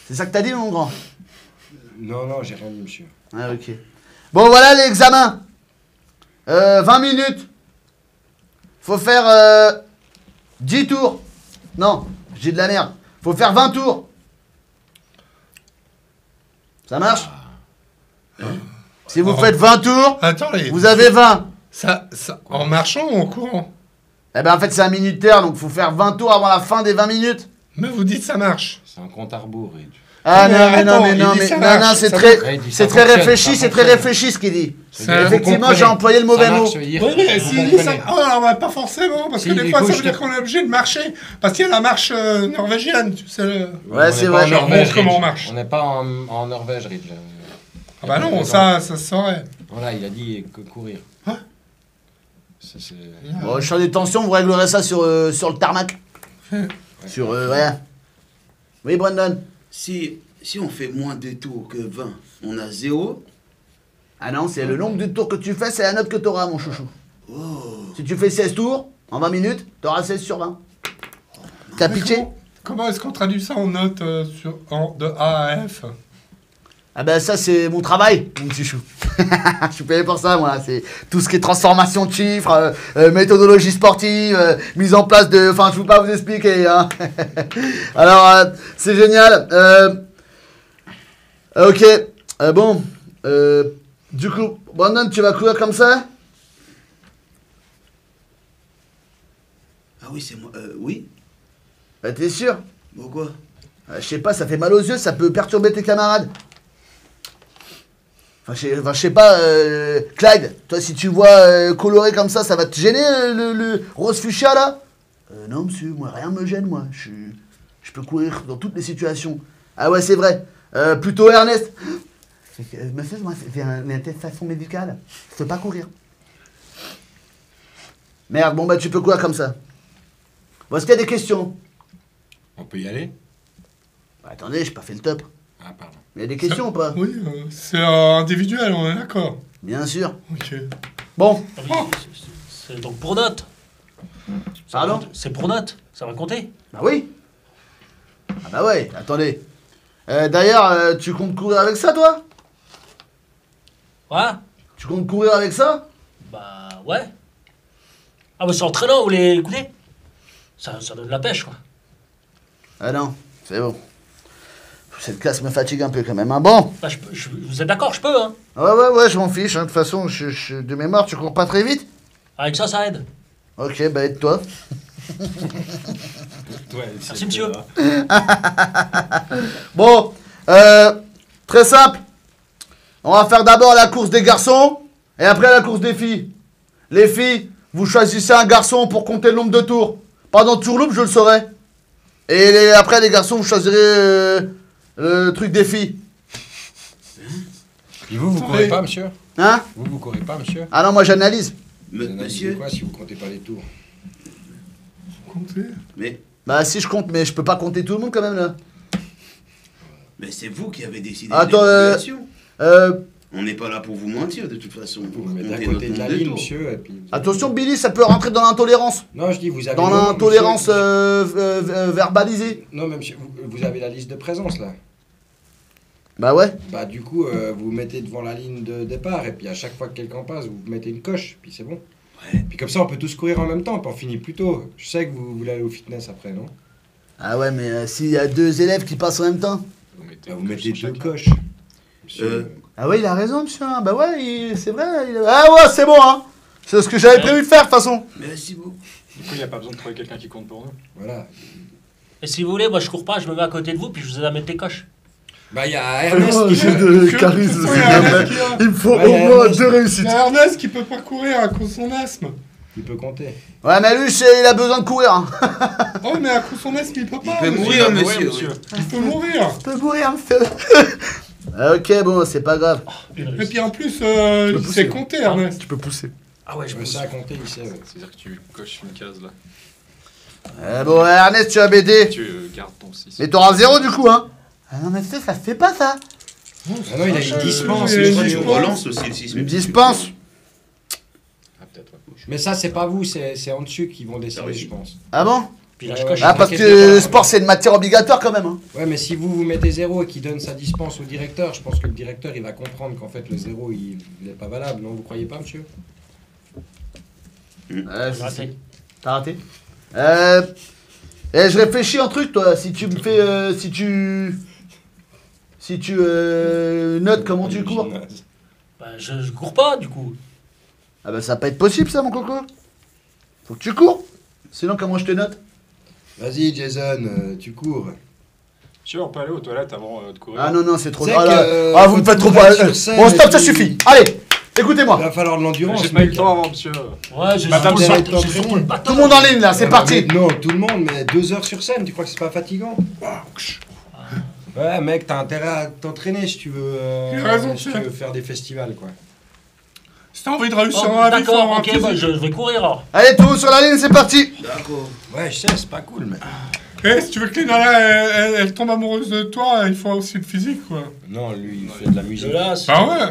C'est ça que t'as dit, mon grand? Non, j'ai rien dit, monsieur. Ah, ok. Bon, voilà l'examen. 20 minutes. Faut faire 10 tours. Non, j'ai de la merde. Faut faire 20 tours. Ça marche? Si vous faites 20 tours, Attendez. vous avez 20. Ça, en marchant ou en courant? Eh ben en fait c'est un minuteur, donc faut faire 20 tours avant la fin des 20 minutes. Mais vous dites ça marche. C'est un compte à rebours, Rich. Ah Mais non, attends, il dit ça marche, c'est ça très réfléchi, c'est très réfléchi ce qu'il dit. Effectivement, j'ai employé le mauvais mot. Oui, mais s'il dit ça... Oh, alors, pas forcément, parce que des fois, ça veut dire qu'on est obligé de marcher. Parce qu'il y a la marche norvégienne, tu sais. Ouais, c'est vrai. Je leur montre comment on marche. On n'est pas en Norvège, Rich. Ah bah non, ça se saurait. Voilà, il a dit courir. Ouais. Bon, le champ des tensions, vous réglerez ça sur le tarmac. Sur, ouais. Oui, Brandon. Si on fait moins de tours que 20, on a 0. Ah non, c'est le nombre de tours que tu fais, c'est la note que tu auras, mon chouchou. Oh. Si tu fais 16 tours, en 20 minutes, tu auras 16 sur 20. T'as pitché? Comment est-ce qu'on traduit ça en notes de A à F? Ah ben ça c'est mon travail, mon petit chou. Je suis payé pour ça, moi. C'est tout ce qui est transformation de chiffres, méthodologie sportive, mise en place de... Enfin, je ne peux pas vous expliquer. Hein. Alors, c'est génial. Ok. Bon. Du coup, Brandon, tu vas courir comme ça? Ah oui, c'est moi. Oui. Bah, t'es sûr? Pourquoi? Je sais pas, ça fait mal aux yeux, ça peut perturber tes camarades. Enfin, je sais pas, Clyde, toi si tu vois coloré comme ça va te gêner le rose fuchsia là? Non monsieur, moi rien me gêne moi, je peux courir dans toutes les situations. Ah ouais c'est vrai, plutôt Ernest. Monsieur, moi c'est une attestation médicale, je peux pas courir. Merde, bon bah tu peux quoi comme ça? Bon, est-ce qu'il y a des questions? On peut y aller? Bah, attendez, j'ai pas fait le top. Ah, pardon. Il y a des questions ou pas? Oui, c'est individuel, on est d'accord. Bien sûr. Ok. Bon, Ah oui, c'est donc pour note. Pardon? C'est pour note, ça va compter. bah oui. Ah bah ouais, attendez. D'ailleurs, tu comptes courir avec ça, toi? Ouais. Tu comptes courir avec ça? Bah ouais. Ah bah c'est entraînant, vous voulez écouter? Ça donne la pêche, quoi. Ah non, c'est bon. Cette classe me fatigue un peu quand même, hein. Bon. Bah, vous êtes d'accord, je peux, hein. Ouais, je m'en fiche, hein. De toute façon, de mémoire, tu cours pas très vite? Avec ça aide. Ok, bah aide-toi. Merci, monsieur. Bon, très simple. On va faire d'abord la course des garçons et après la course des filles. Les filles, vous choisissez un garçon pour compter le nombre de tours. Pendant tour loop, je le saurai. Et après, les garçons, vous choisirez le truc des filles. Et vous courez pas, monsieur? Hein? Vous courez pas, monsieur? Ah non, moi j'analyse. Vous analysez Monsieur, quoi si vous comptez pas les tours? Comptez. mais Bah si je compte, mais je peux pas compter tout le monde quand même là. c'est vous qui avez décidé Attends, de l'évaluation. Euh, On n'est pas là pour vous mentir de toute façon. Vous On va mettez à compter côté notre de la nombre de ligne, tours. monsieur, et puis... attention Billy, ça peut rentrer dans l'intolérance. Non, je dis, vous avez... Dans le nom, l'intolérance monsieur. verbalisée. Non, mais monsieur, vous avez la liste de présence, là. Bah ouais. Bah, du coup, vous mettez devant la ligne de départ, et puis à chaque fois que quelqu'un passe, vous mettez une coche, puis c'est bon. Ouais. Puis comme ça, on peut tous courir en même temps, puis on finit plus tôt. Je sais que vous voulez aller au fitness après, non? Ah ouais, mais s'il y a 2 élèves qui passent en même temps. Bah, vous mettez 2 coches. Monsieur. Ah ouais, il a raison, monsieur. Hein. Bah ouais, c'est vrai. Ah ouais, c'est bon, hein. C'est ce que j'avais prévu de faire, de toute façon. Merci beaucoup. Du coup, il n'y a pas besoin de trouver quelqu'un qui compte pour nous. Voilà. Et si vous voulez, moi je cours pas, je me mets à côté de vous, puis je vous aide à mettre les coches. Bah, il y a Ernest qui... de charisme. Il y a Ernest qui a- Il me faut Ouais, au moins Ernest. 2 il y réussites. a Ernest qui peut pas courir à cause de son asthme. Il peut compter. Ouais, mais lui, il a besoin de courir. Hein. Oh, mais à cause de son asthme, il peut pas. peut monsieur. mourir, Ouais, monsieur. Il peut mourir. Je peux mourir, monsieur. Ok, bon, c'est pas grave. Et puis en plus, peux il pousser. sait compter, Ernest. Tu peux pousser. Ah ouais, Je me sais à compter, il sait. Ouais. C'est-à-dire que tu coches une case là. Bon, Ernest, tu vas m'aider. Tu gardes ton 6. Mais t'auras 0 du coup, hein. Ah non, mais ça se fait pas, ça. Ah non, il a une dispense. il a une monsieur. On dispense. relance aussi le 6. Une dispense. Ah, peut-être, ouais. Mais ça, c'est pas vous, c'est en dessus qui vont décider, Ah oui. je pense. Ah bon? Puis là, Ouais, je coche. Ah, parce que Qu'est-ce le sport, c'est une matière obligatoire quand même. Hein. Ouais, mais si vous mettez 0 et qu'il donne sa dispense au directeur, je pense que le directeur, il va comprendre qu'en fait, le 0, il n'est pas valable. Non, vous croyez pas, monsieur? Ouais, J'ai raté. T'as raté? Je réfléchis un truc, toi. Si tu me fais. Si tu notes comment tu cours. Bah, je cours pas, du coup. Ah bah ça va pas être possible, ça, mon coco. Faut que tu cours. Sinon, comment je te note? Vas-y, Jason, tu cours. Tu on peut aller aux toilettes avant de courir. Ah non, non, c'est trop... C'est Ah, là, que, ah, vous me faut faites trop... tout mettre sur scène Bon, stop, et ça puis- suffit. Allez, Il écoutez-moi. va falloir de l'endurance. J'ai pas eu le mec. temps avant, monsieur. Ouais, j'ai Madame, j'ai- vous allez j'ai- t'entraîner. j'ai- j'ai- Tout le monde en ligne, là, c'est Ouais, parti. mais non, tout le monde, mais 2 heures sur scène, tu crois que c'est pas fatigant? Ouais, mec, t'as intérêt à t'entraîner si tu veux, Il a raison, si tu monsieur. veux faire des festivals, quoi. Si t'as envie de réussir Oh, dans la vie, faut d'accord, avoir un ok, bah, physique. je vais courir alors. Allez, tout le monde sur la ligne, c'est parti. D'accord. Ouais, je sais, c'est pas cool, mais... Eh, si tu veux que Léna, elle tombe amoureuse de toi, il faut aussi le physique, quoi. Non, lui, il fait de la musique. De là, c'est- Bah ouais.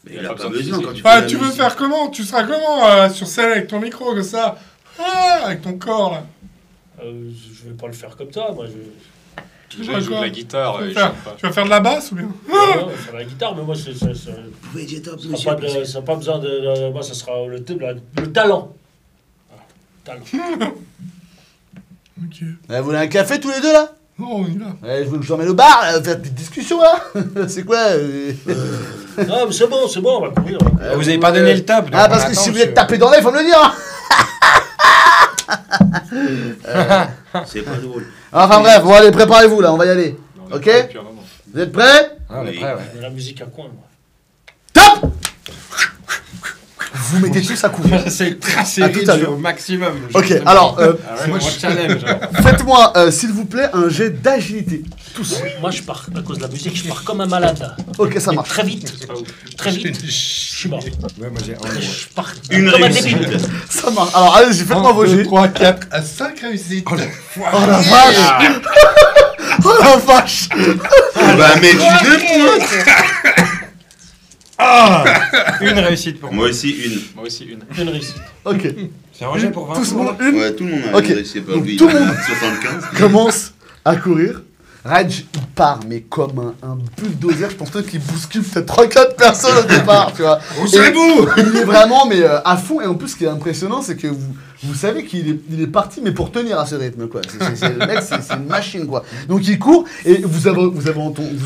Mais Il il a a pas pas besoin de besoin physique. quand tu Bah, fais la tu veux musique. faire comment? Tu seras comment sur scène avec ton micro, comme ça? Ah, avec ton corps, là. Je vais pas le faire comme ça, moi. Déjà, il joue de la guitare, Tu il vas faire- chante pas. tu vas faire de la basse ou bien? Ouais, faire la guitare, mais moi, ça Vous pouvez dire top, sera monsieur. pas de- ça n'a pas besoin de. Moi, ça sera le talent. Voilà, talent. Ok. Vous voulez un café tous les deux, là? Non, on y va. Je veux que je t'emmène au bar, faire une petite discussion, là. C'est quoi Non, mais c'est bon, on va courir. Vous avez pas donné le top, donc Ah, on parce que attend, si vous êtes monsieur. tapé dans l'œil, faut me le dire. Hein. C'est pas drôle. Enfin bref, bon allez, préparez-vous, là, on va y aller. Non, on est Ok. prêt depuis un moment. Vous êtes prêts? Ah, on est Oui. prêt, ouais. De la musique à coin, moi. Top. Vous mettez tous à courir. C'est tracé À tout à l'heure. au maximum. Ok, alors, C'est mon challenge. faites-moi, s'il vous plaît, un jet d'agilité. Tous. Moi, je pars, à cause de la musique, je pars comme un malade. Ok, ça Mais marche. très vite, je suis mort. Ouais, moi j'ai Je pars Une comme un réussite. débile. Ça marche. Alors, allez-y, faites-moi vos 1, 2, jets. 3, 4 à 5 réussites. Oh la vache. Oh la vache. On va mettre 2 points. une réussite pour moi. Moi aussi, une. Moi aussi, une. Une réussite. Ok. C'est rangé pour 20 Tous secondes. monde, une Ouais, tout le monde a Ok. réussi, pas Donc, lui. tout il le a monde 75. commence à courir. Raj, il part, mais comme un bulldozer. Je pense peut-être qu'il bouscule peut-être 3-4 personnes au départ, tu vois. Où serez-vous? Il est vraiment mais, à fond. Et en plus, ce qui est impressionnant, c'est que vous savez qu'il est parti, mais pour tenir à ce rythme, quoi. Le mec, c'est une machine, quoi. Donc, il court, et vous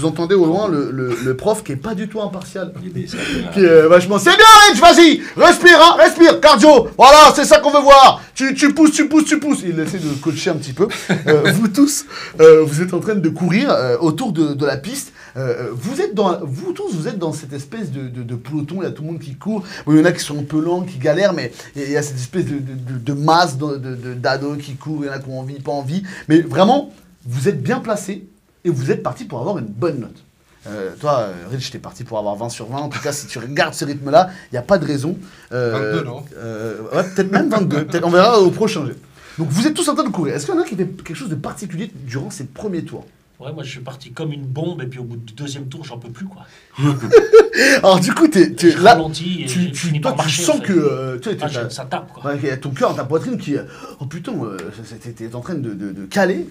entendez au loin le prof qui est pas du tout impartial. Qui est vachement... C'est bien, Rich, vas-y. Respire, hein, respire, cardio. Voilà, c'est ça qu'on veut voir. Tu pousses. Il essaie de coacher un petit peu. Vous tous, vous êtes en train de courir autour de la piste. Vous tous, vous êtes dans cette espèce de peloton. Il y a tout le monde qui court. Bon, il y en a qui sont un peu lents, qui galèrent, mais il y a cette espèce de masse d'ados qui courent. Il y en a qui ont envie, pas envie. Mais vraiment, vous êtes bien placés et vous êtes partis pour avoir une bonne note. Toi, Rich, t'es parti pour avoir 20 sur 20. En tout cas, si tu regardes ce rythme-là, il n'y a pas de raison. 22, non Ouais, peut-être même 22. Peut-être, on verra au prochain jet. Donc, vous êtes tous en train de courir. Est-ce qu'il y en a qui fait quelque chose de particulier durant ces premiers tours? Ouais, moi, je suis parti comme une bombe, et puis au bout du deuxième tour, j'en peux plus, quoi. Alors, du coup, Je là, ralentis et j'ai fini toi, par tu marcher. sens en fait. que Ça tape, quoi. ouais, il y a ton cœur, ta poitrine qui... oh putain, t'es en train de caler,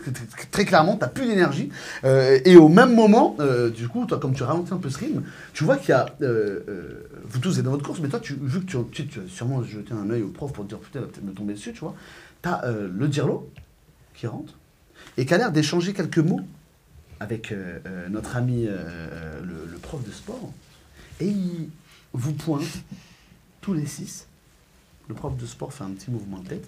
très clairement, t'as plus d'énergie. Et au même moment, du coup, toi, comme tu ralentis un peu ce rythme, tu vois qu'il y a... vous tous êtes dans votre course, mais toi, vu que tu as sûrement jeté un œil au prof pour te dire, putain, il va peut-être me tomber dessus, tu vois. T'as le Dirlo qui rentre et qui a l'air d'échanger quelques mots avec notre ami le prof de sport. Et il vous pointe, tous les 6. Le prof de sport fait un petit mouvement de tête.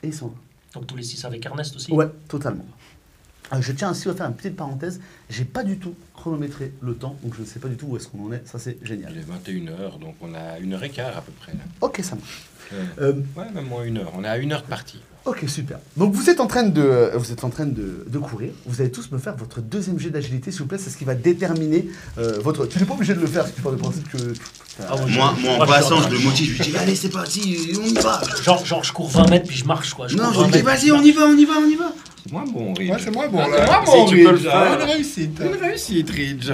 Et il s'en va. Donc tous les 6 avec Ernest aussi. Ouais, totalement. Je tiens aussi à faire une petite parenthèse. J'ai pas du tout chronométré le temps, donc je ne sais pas du tout où est-ce qu'on en est. Ça, c'est génial. Il est 21h, donc on a 1h15 à peu près. Là. Ok, ça marche. Ouais, même moins 1h. On est à 1h de partie. Ok, super. Donc vous êtes en train de courir. Vous allez tous me faire votre deuxième jet d'agilité, s'il vous plaît. C'est ce qui va déterminer votre... Tu n'es pas obligé de le faire si tu pars du principe que... Ah ouais, Moi, en je passant, suis je le motive. Je lui dis, allez, c'est parti, on y va. Genre, je cours 20 mètres, puis je marche, quoi. Non, cours je 20 lui dis, mètres, vas-y, on y va. C'est moins bon, Ridge. Ouais, c'est moi, bon, Ah, là. c'est moi, Si bon, tu peux le Ridge. faire. Une réussite. Une réussite, Ridge.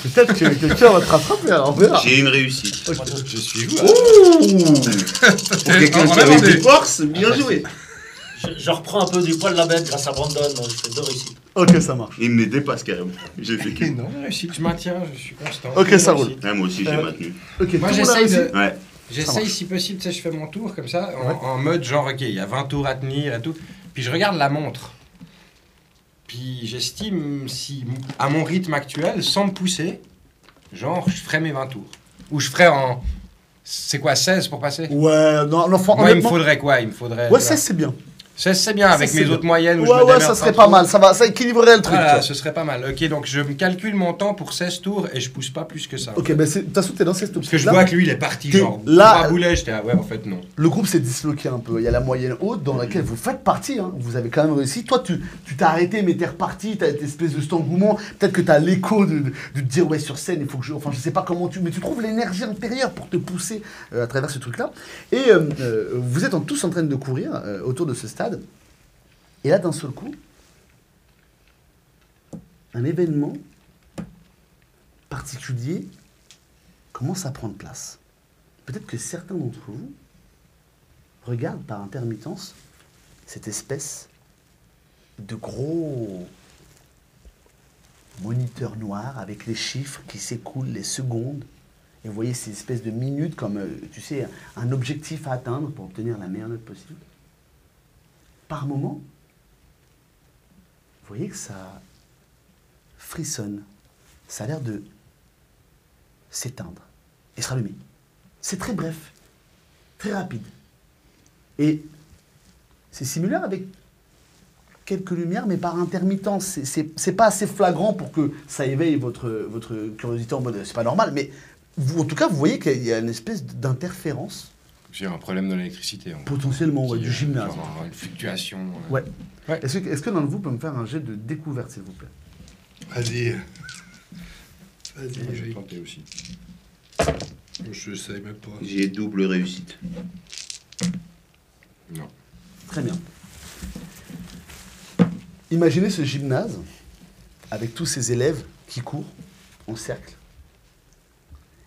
Peut-être que quelqu'un va te rattraper, alors on verra. J'ai une réussite. Moi, Je suis joueur. Pour quelqu'un qui avait des forces, bien joué. je reprends un peu du poil de la bête grâce à Brandon, donc je fais 2 réussites. Ok, ça marche. Il me les dépasse carrément. J'ai fait que. Non, réussite, je maintiens, je suis constant. Ok, Une ça réussite. Ah, moi aussi, j'ai maintenu. Ok, Moi, tout le monde a j'essaye réussi de... Ouais. Ça J'essaye marche. si possible, tu sais, je fais mon tour comme ça, en mode genre, ok, il y a 20 tours à tenir et tout. Puis je regarde la montre. Puis j'estime si, à mon rythme actuel, sans me pousser, genre, je ferai mes 20 tours. Ou je ferai en... C'est quoi, 16 pour passer? Ouais, non, l'enfant, Moi, il me honnêtement... faudrait quoi? Il me faudrait... Ouais, 16, c'est bien. 16, c'est bien, avec Ça, mes c'est autres bien. moyennes où je Ouais, me ouais, démerde ça serait trop. pas mal. Ça équilibrerait le truc. Voilà, quoi. ce serait pas mal. Ok, donc je me calcule mon temps pour 16 tours et je pousse pas plus que ça. Ok, ben de toute façon, t'es dans cette Parce que je option-là. vois que lui, il est parti, T'es genre, là- là, boulet, j'étais, ah ouais, en fait, non. Le groupe s'est disloqué un peu. Il y a la moyenne haute dans laquelle vous faites partie. Hein. Vous avez quand même réussi. Toi, tu t'es arrêté, mais t'es reparti. T'as cette espèce de cet engouement. Peut-être que t'as l'écho de te dire, ouais, sur scène, il faut que je. Enfin, je sais pas comment tu. Mais tu trouves l'énergie intérieure pour te pousser à travers ce truc-là. Et vous êtes tous en train de courir autour de ce stade. Et là, d'un seul coup, un événement particulier commence à prendre place. Peut-être que certains d'entre vous regardent par intermittence cette espèce de gros moniteur noir avec les chiffres qui s'écoulent, les secondes. Et vous voyez ces espèces de minutes comme, tu sais, un objectif à atteindre pour obtenir la meilleure note possible. Par moment, vous voyez que ça frissonne. Ça a l'air de s'éteindre et se rallumer. C'est très bref, très rapide. Et c'est similaire avec quelques lumières, mais par intermittence. C'est pas assez flagrant pour que ça éveille votre curiosité en mode c'est pas normal, mais vous, en tout cas, vous voyez qu'il y a une espèce d'interférence J'ai un problème de l'électricité. Potentiellement, ouais, du gymnase. Genre une fluctuation. Ouais. Ouais. Est-ce que l'un de vous peut me faire un jet de découverte, s'il vous plaît? Vas-y. Moi, Vas-y, j'ai Eric. tenté aussi. Je sais même pas. J'ai double réussite. Non. Très bien. Imaginez ce gymnase avec tous ces élèves qui courent en cercle.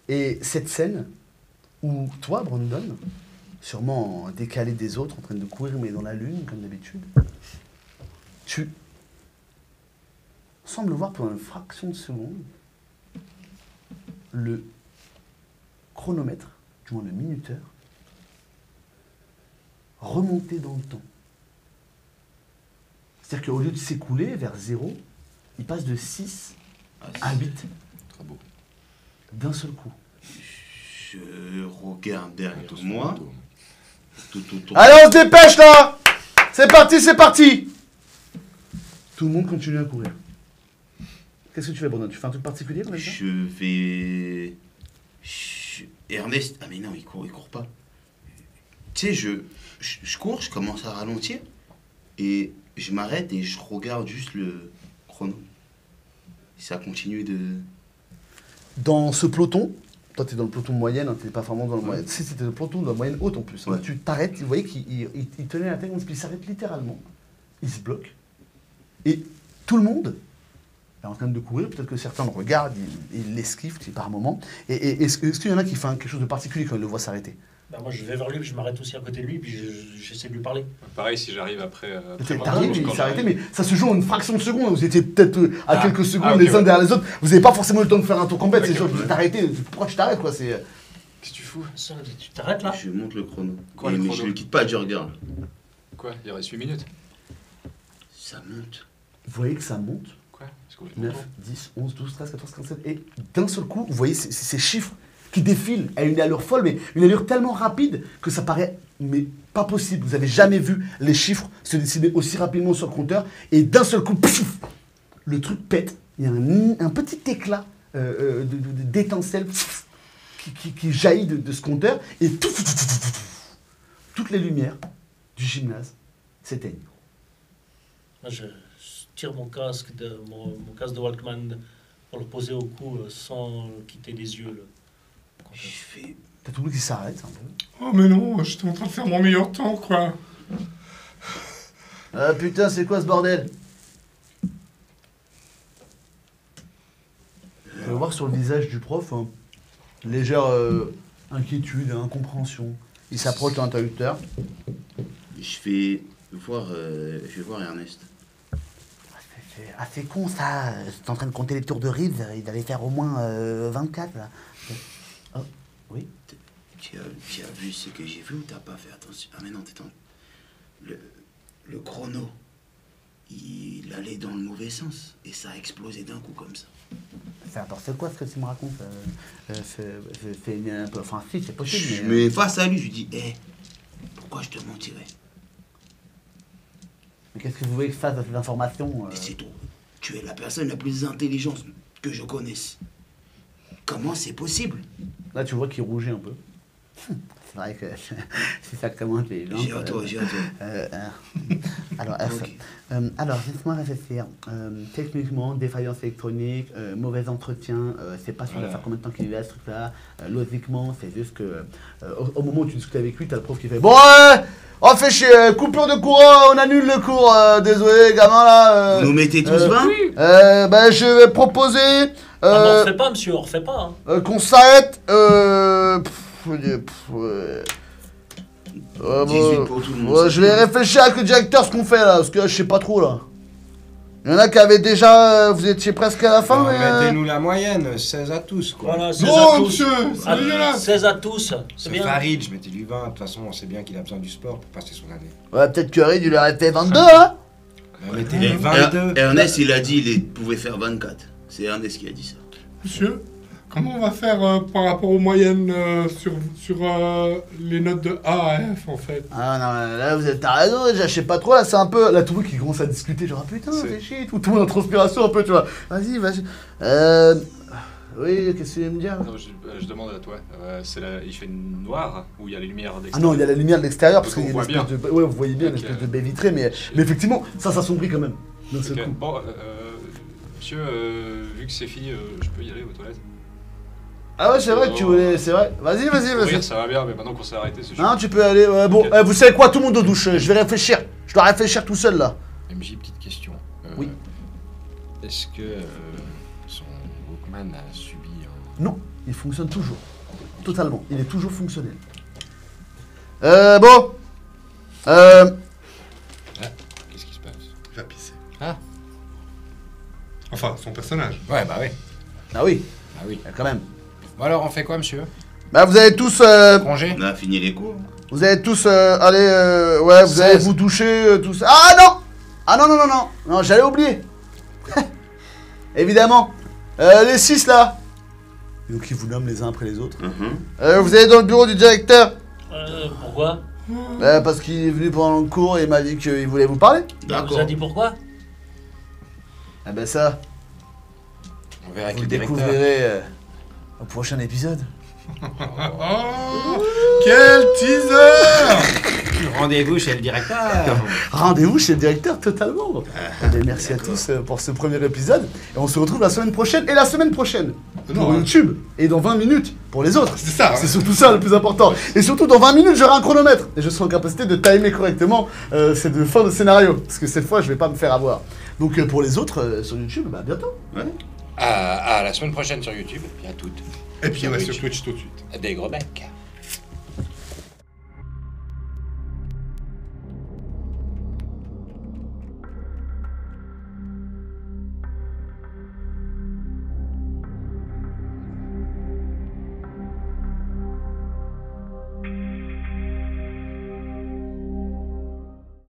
Et cette scène où toi, Brandon, sûrement décalé des autres, en train de courir mais dans la lune, comme d'habitude, tu sembles voir pendant une fraction de seconde le chronomètre, du moins le minuteur, remonter dans le temps. C'est-à-dire qu'au lieu de s'écouler vers 0, il passe de 6 à 8 Très beau. d'un seul coup. Je regarde derrière moi. Tout autour. Allez, on se dépêche là! C'est parti, c'est parti! Tout le monde continue à courir. Qu'est-ce que tu fais, Bruno? Tu fais un truc particulier comme ça? Je vais. Ernest. Ah, mais non, il court pas. Tu sais, je cours, je commence à ralentir. Et je m'arrête et je regarde juste le chrono. Ça continue de. Dans ce peloton, toi t'es dans le peloton moyenne, hein, t'es pas vraiment dans le moyenne. Si c'était le peloton de la moyenne haute en plus. Hein. Ouais. Tu t'arrêtes, vous voyez qu'il il tenait la tête, il s'arrête littéralement. Il se bloque. Et tout le monde est en train de courir. Peut-être que certains le regardent, ils l'esquivent par moment. Et est-ce qu'il y en a qui font quelque chose de particulier quand ils le voient s'arrêter? Bah, moi, je vais vers lui, puis je m'arrête aussi à côté de lui, puis j'essaie de lui parler. Pareil, si j'arrive après. T'arrives, quand il s'est arrêté, j'arrive. mais ça se joue en une fraction de seconde. Vous étiez peut-être à quelques secondes ok, les uns ouais. derrière les autres. Vous n'avez pas forcément le temps de faire un tour complet. Ok, C'est genre, ouais. vous t'arrêtez. Pourquoi tu t'arrêtes, quoi? C'est. Qu'est-ce que tu fous? Ça, tu t'arrêtes là? Je monte le chrono. Quoi, Et le mais chrono je le quitte pas, je regarde. Quoi? Il reste 8 minutes. Ça monte. Vous voyez que ça monte. Quoi? C'est complètement 9, con. 10, 11, 12, 13, 14, 15, 17. Et d'un seul coup, vous voyez ces chiffres qui défilent à une allure folle, mais une allure tellement rapide que ça paraît mais pas possible. Vous n'avez jamais vu les chiffres se dessiner aussi rapidement sur le compteur. Et d'un seul coup, pfff, le truc pète. Il y a un petit éclat d'étincelle qui jaillit de ce compteur. Et toutes les lumières du gymnase s'éteignent. Moi, je tire mon casque mon casque de Walkman pour le poser au cou sans quitter les yeux. Je fais. T'as tout le monde qui s'arrête un peu. Oh, mais non, j'étais en train de faire mon meilleur temps, quoi. Ah putain, c'est quoi ce bordel? On peut voir sur le visage du prof, hein, légère inquiétude, incompréhension. Il s'approche de l'interrupteur. Je vais voir Ernest. C'est assez con ça. J'étais en train de compter les tours de Reeves, il allait faire au moins 24 là. Oh, oui. Tu as vu ce que j'ai vu ou t'as pas fait attention? Ah mais non, t'es le chrono, il allait dans le mauvais sens et ça a explosé d'un coup comme ça. C'est n'importe quoi ce que tu me racontes. C'est un peu. Enfin, si, c'est possible. Je me face à lui, je lui dis, hé, pourquoi je te mentirais? Mais qu'est-ce que vous voulez que je fasse de ces informations Et c'est tout. Tu es la personne la plus intelligente que je connaisse. Comment c'est possible? Là, tu vois qu'il rougit un peu. C'est vrai que c'est sacrément intelligent. J'ai à toi. Alors, Ok. alors laisse-moi réfléchir. Techniquement, défaillance électronique, mauvais entretien, c'est pas sûr de faire combien de temps qu'il lui reste, ce truc-là. Logiquement, c'est juste que au moment où tu discutes avec lui, t'as le prof qui fait bon, on fait chier, coupure de courant, on annule le cours, désolé, gamin là. Vous nous mettez tous 20? Ben, je vais proposer Ah, mais on refait pas, monsieur, on refait pas. Hein. qu'on s'arrête. 18 pour tout le monde. Ouais, je vais réfléchir avec le directeur ce qu'on fait là, parce que je sais pas trop là. Il y en a qui avaient déjà. Vous étiez presque à la fin, mais. Mettez-nous la moyenne, 16 à tous, quoi. Voilà, 16 à Non, tous. monsieur, c'est Ah, dégueulasse. 16 à tous, c'est C'est bien. Farid, je mettais du 20. De toute façon, on sait bien qu'il a besoin du sport pour passer son année. Ouais, peut-être que Reed, il aurait fait 22, hein. Mettez les 22. Ernest, il a dit qu'il pouvait faire 24. C'est Ernest qui a dit ça. Monsieur, comment on va faire par rapport aux moyennes sur les notes de A à F, en fait? Ah non, là, vous êtes. T'as raison, déjà, je sais pas trop, là, c'est un peu. Là, tout le monde qui commence à discuter, genre, ah, putain, C'est- fais chier, tout le monde en transpiration un peu, tu vois. Vas-y. Oui, qu'est-ce que tu veux me dire? Non, je demande à toi. Il fait noir ou il y a les lumières Ah d'extérieur? non, il y a la lumière de l'extérieur parce Donc qu'il y on a une voit espèce de... Ouais, vous voyez bien une Ok. espèce de baie vitrée, mais effectivement, ça s'assombrit quand même. D'un seul Ok. coup. Bon, monsieur, vu que c'est fini, je peux y aller aux toilettes? Ah ouais, c'est vrai que tu voulais... C'est vrai. Vas-y, vas-y, vas-y. Courir, ça va bien, mais maintenant qu'on s'est arrêté, c'est chaud. Non, tu peux aller... ouais, bon, Ok. vous savez quoi, tout le monde aux douches. Je vais réfléchir. Je dois réfléchir tout seul, là. MJ, petite question. Oui. Est-ce que son Walkman a subi un... Non, il fonctionne toujours. Totalement. Il est toujours fonctionnel. Bon. Qu'est-ce qui se passe? Il va pisser. Ah. Enfin, son personnage. Ouais, bah oui. Ah oui, Ah oui. quand même. Bon alors, on fait quoi, monsieur? Bah, vous allez tous... Congé? On a fini les cours. Vous allez tous aller... ouais, vous allez 16. vous doucher, tout ça. Ah non! Ah non, non, non, non. Non, j'allais oublier. Évidemment. Les 6, là. Donc, ils vous nomment les uns après les autres. Vous allez dans le bureau du directeur. Pourquoi? Parce qu'il est venu pendant le cours et il m'a dit qu'il voulait vous parler. Il vous D'accord. a dit pourquoi? Ah ben ça, On verra avec vous le le directeur. découvrirez au prochain épisode. Oh, quel teaser! Rendez-vous chez le directeur. Rendez-vous chez le directeur totalement. Eh ben, merci à tous pour ce premier épisode. Et on se retrouve la semaine prochaine. Et la semaine prochaine pour Non, YouTube. Et dans 20 minutes pour les autres. C'est ça, hein. C'est surtout ça le plus important. Et surtout dans 20 minutes j'aurai un chronomètre. Et je serai en capacité de timer correctement cette fin de scénario. Parce que cette fois je vais pas me faire avoir. Donc pour les autres sur YouTube, bah à bientôt. Ouais. À la semaine prochaine sur YouTube. Et à toutes. Et puis, ouais, sur Twitch tout de suite. Des gros becs.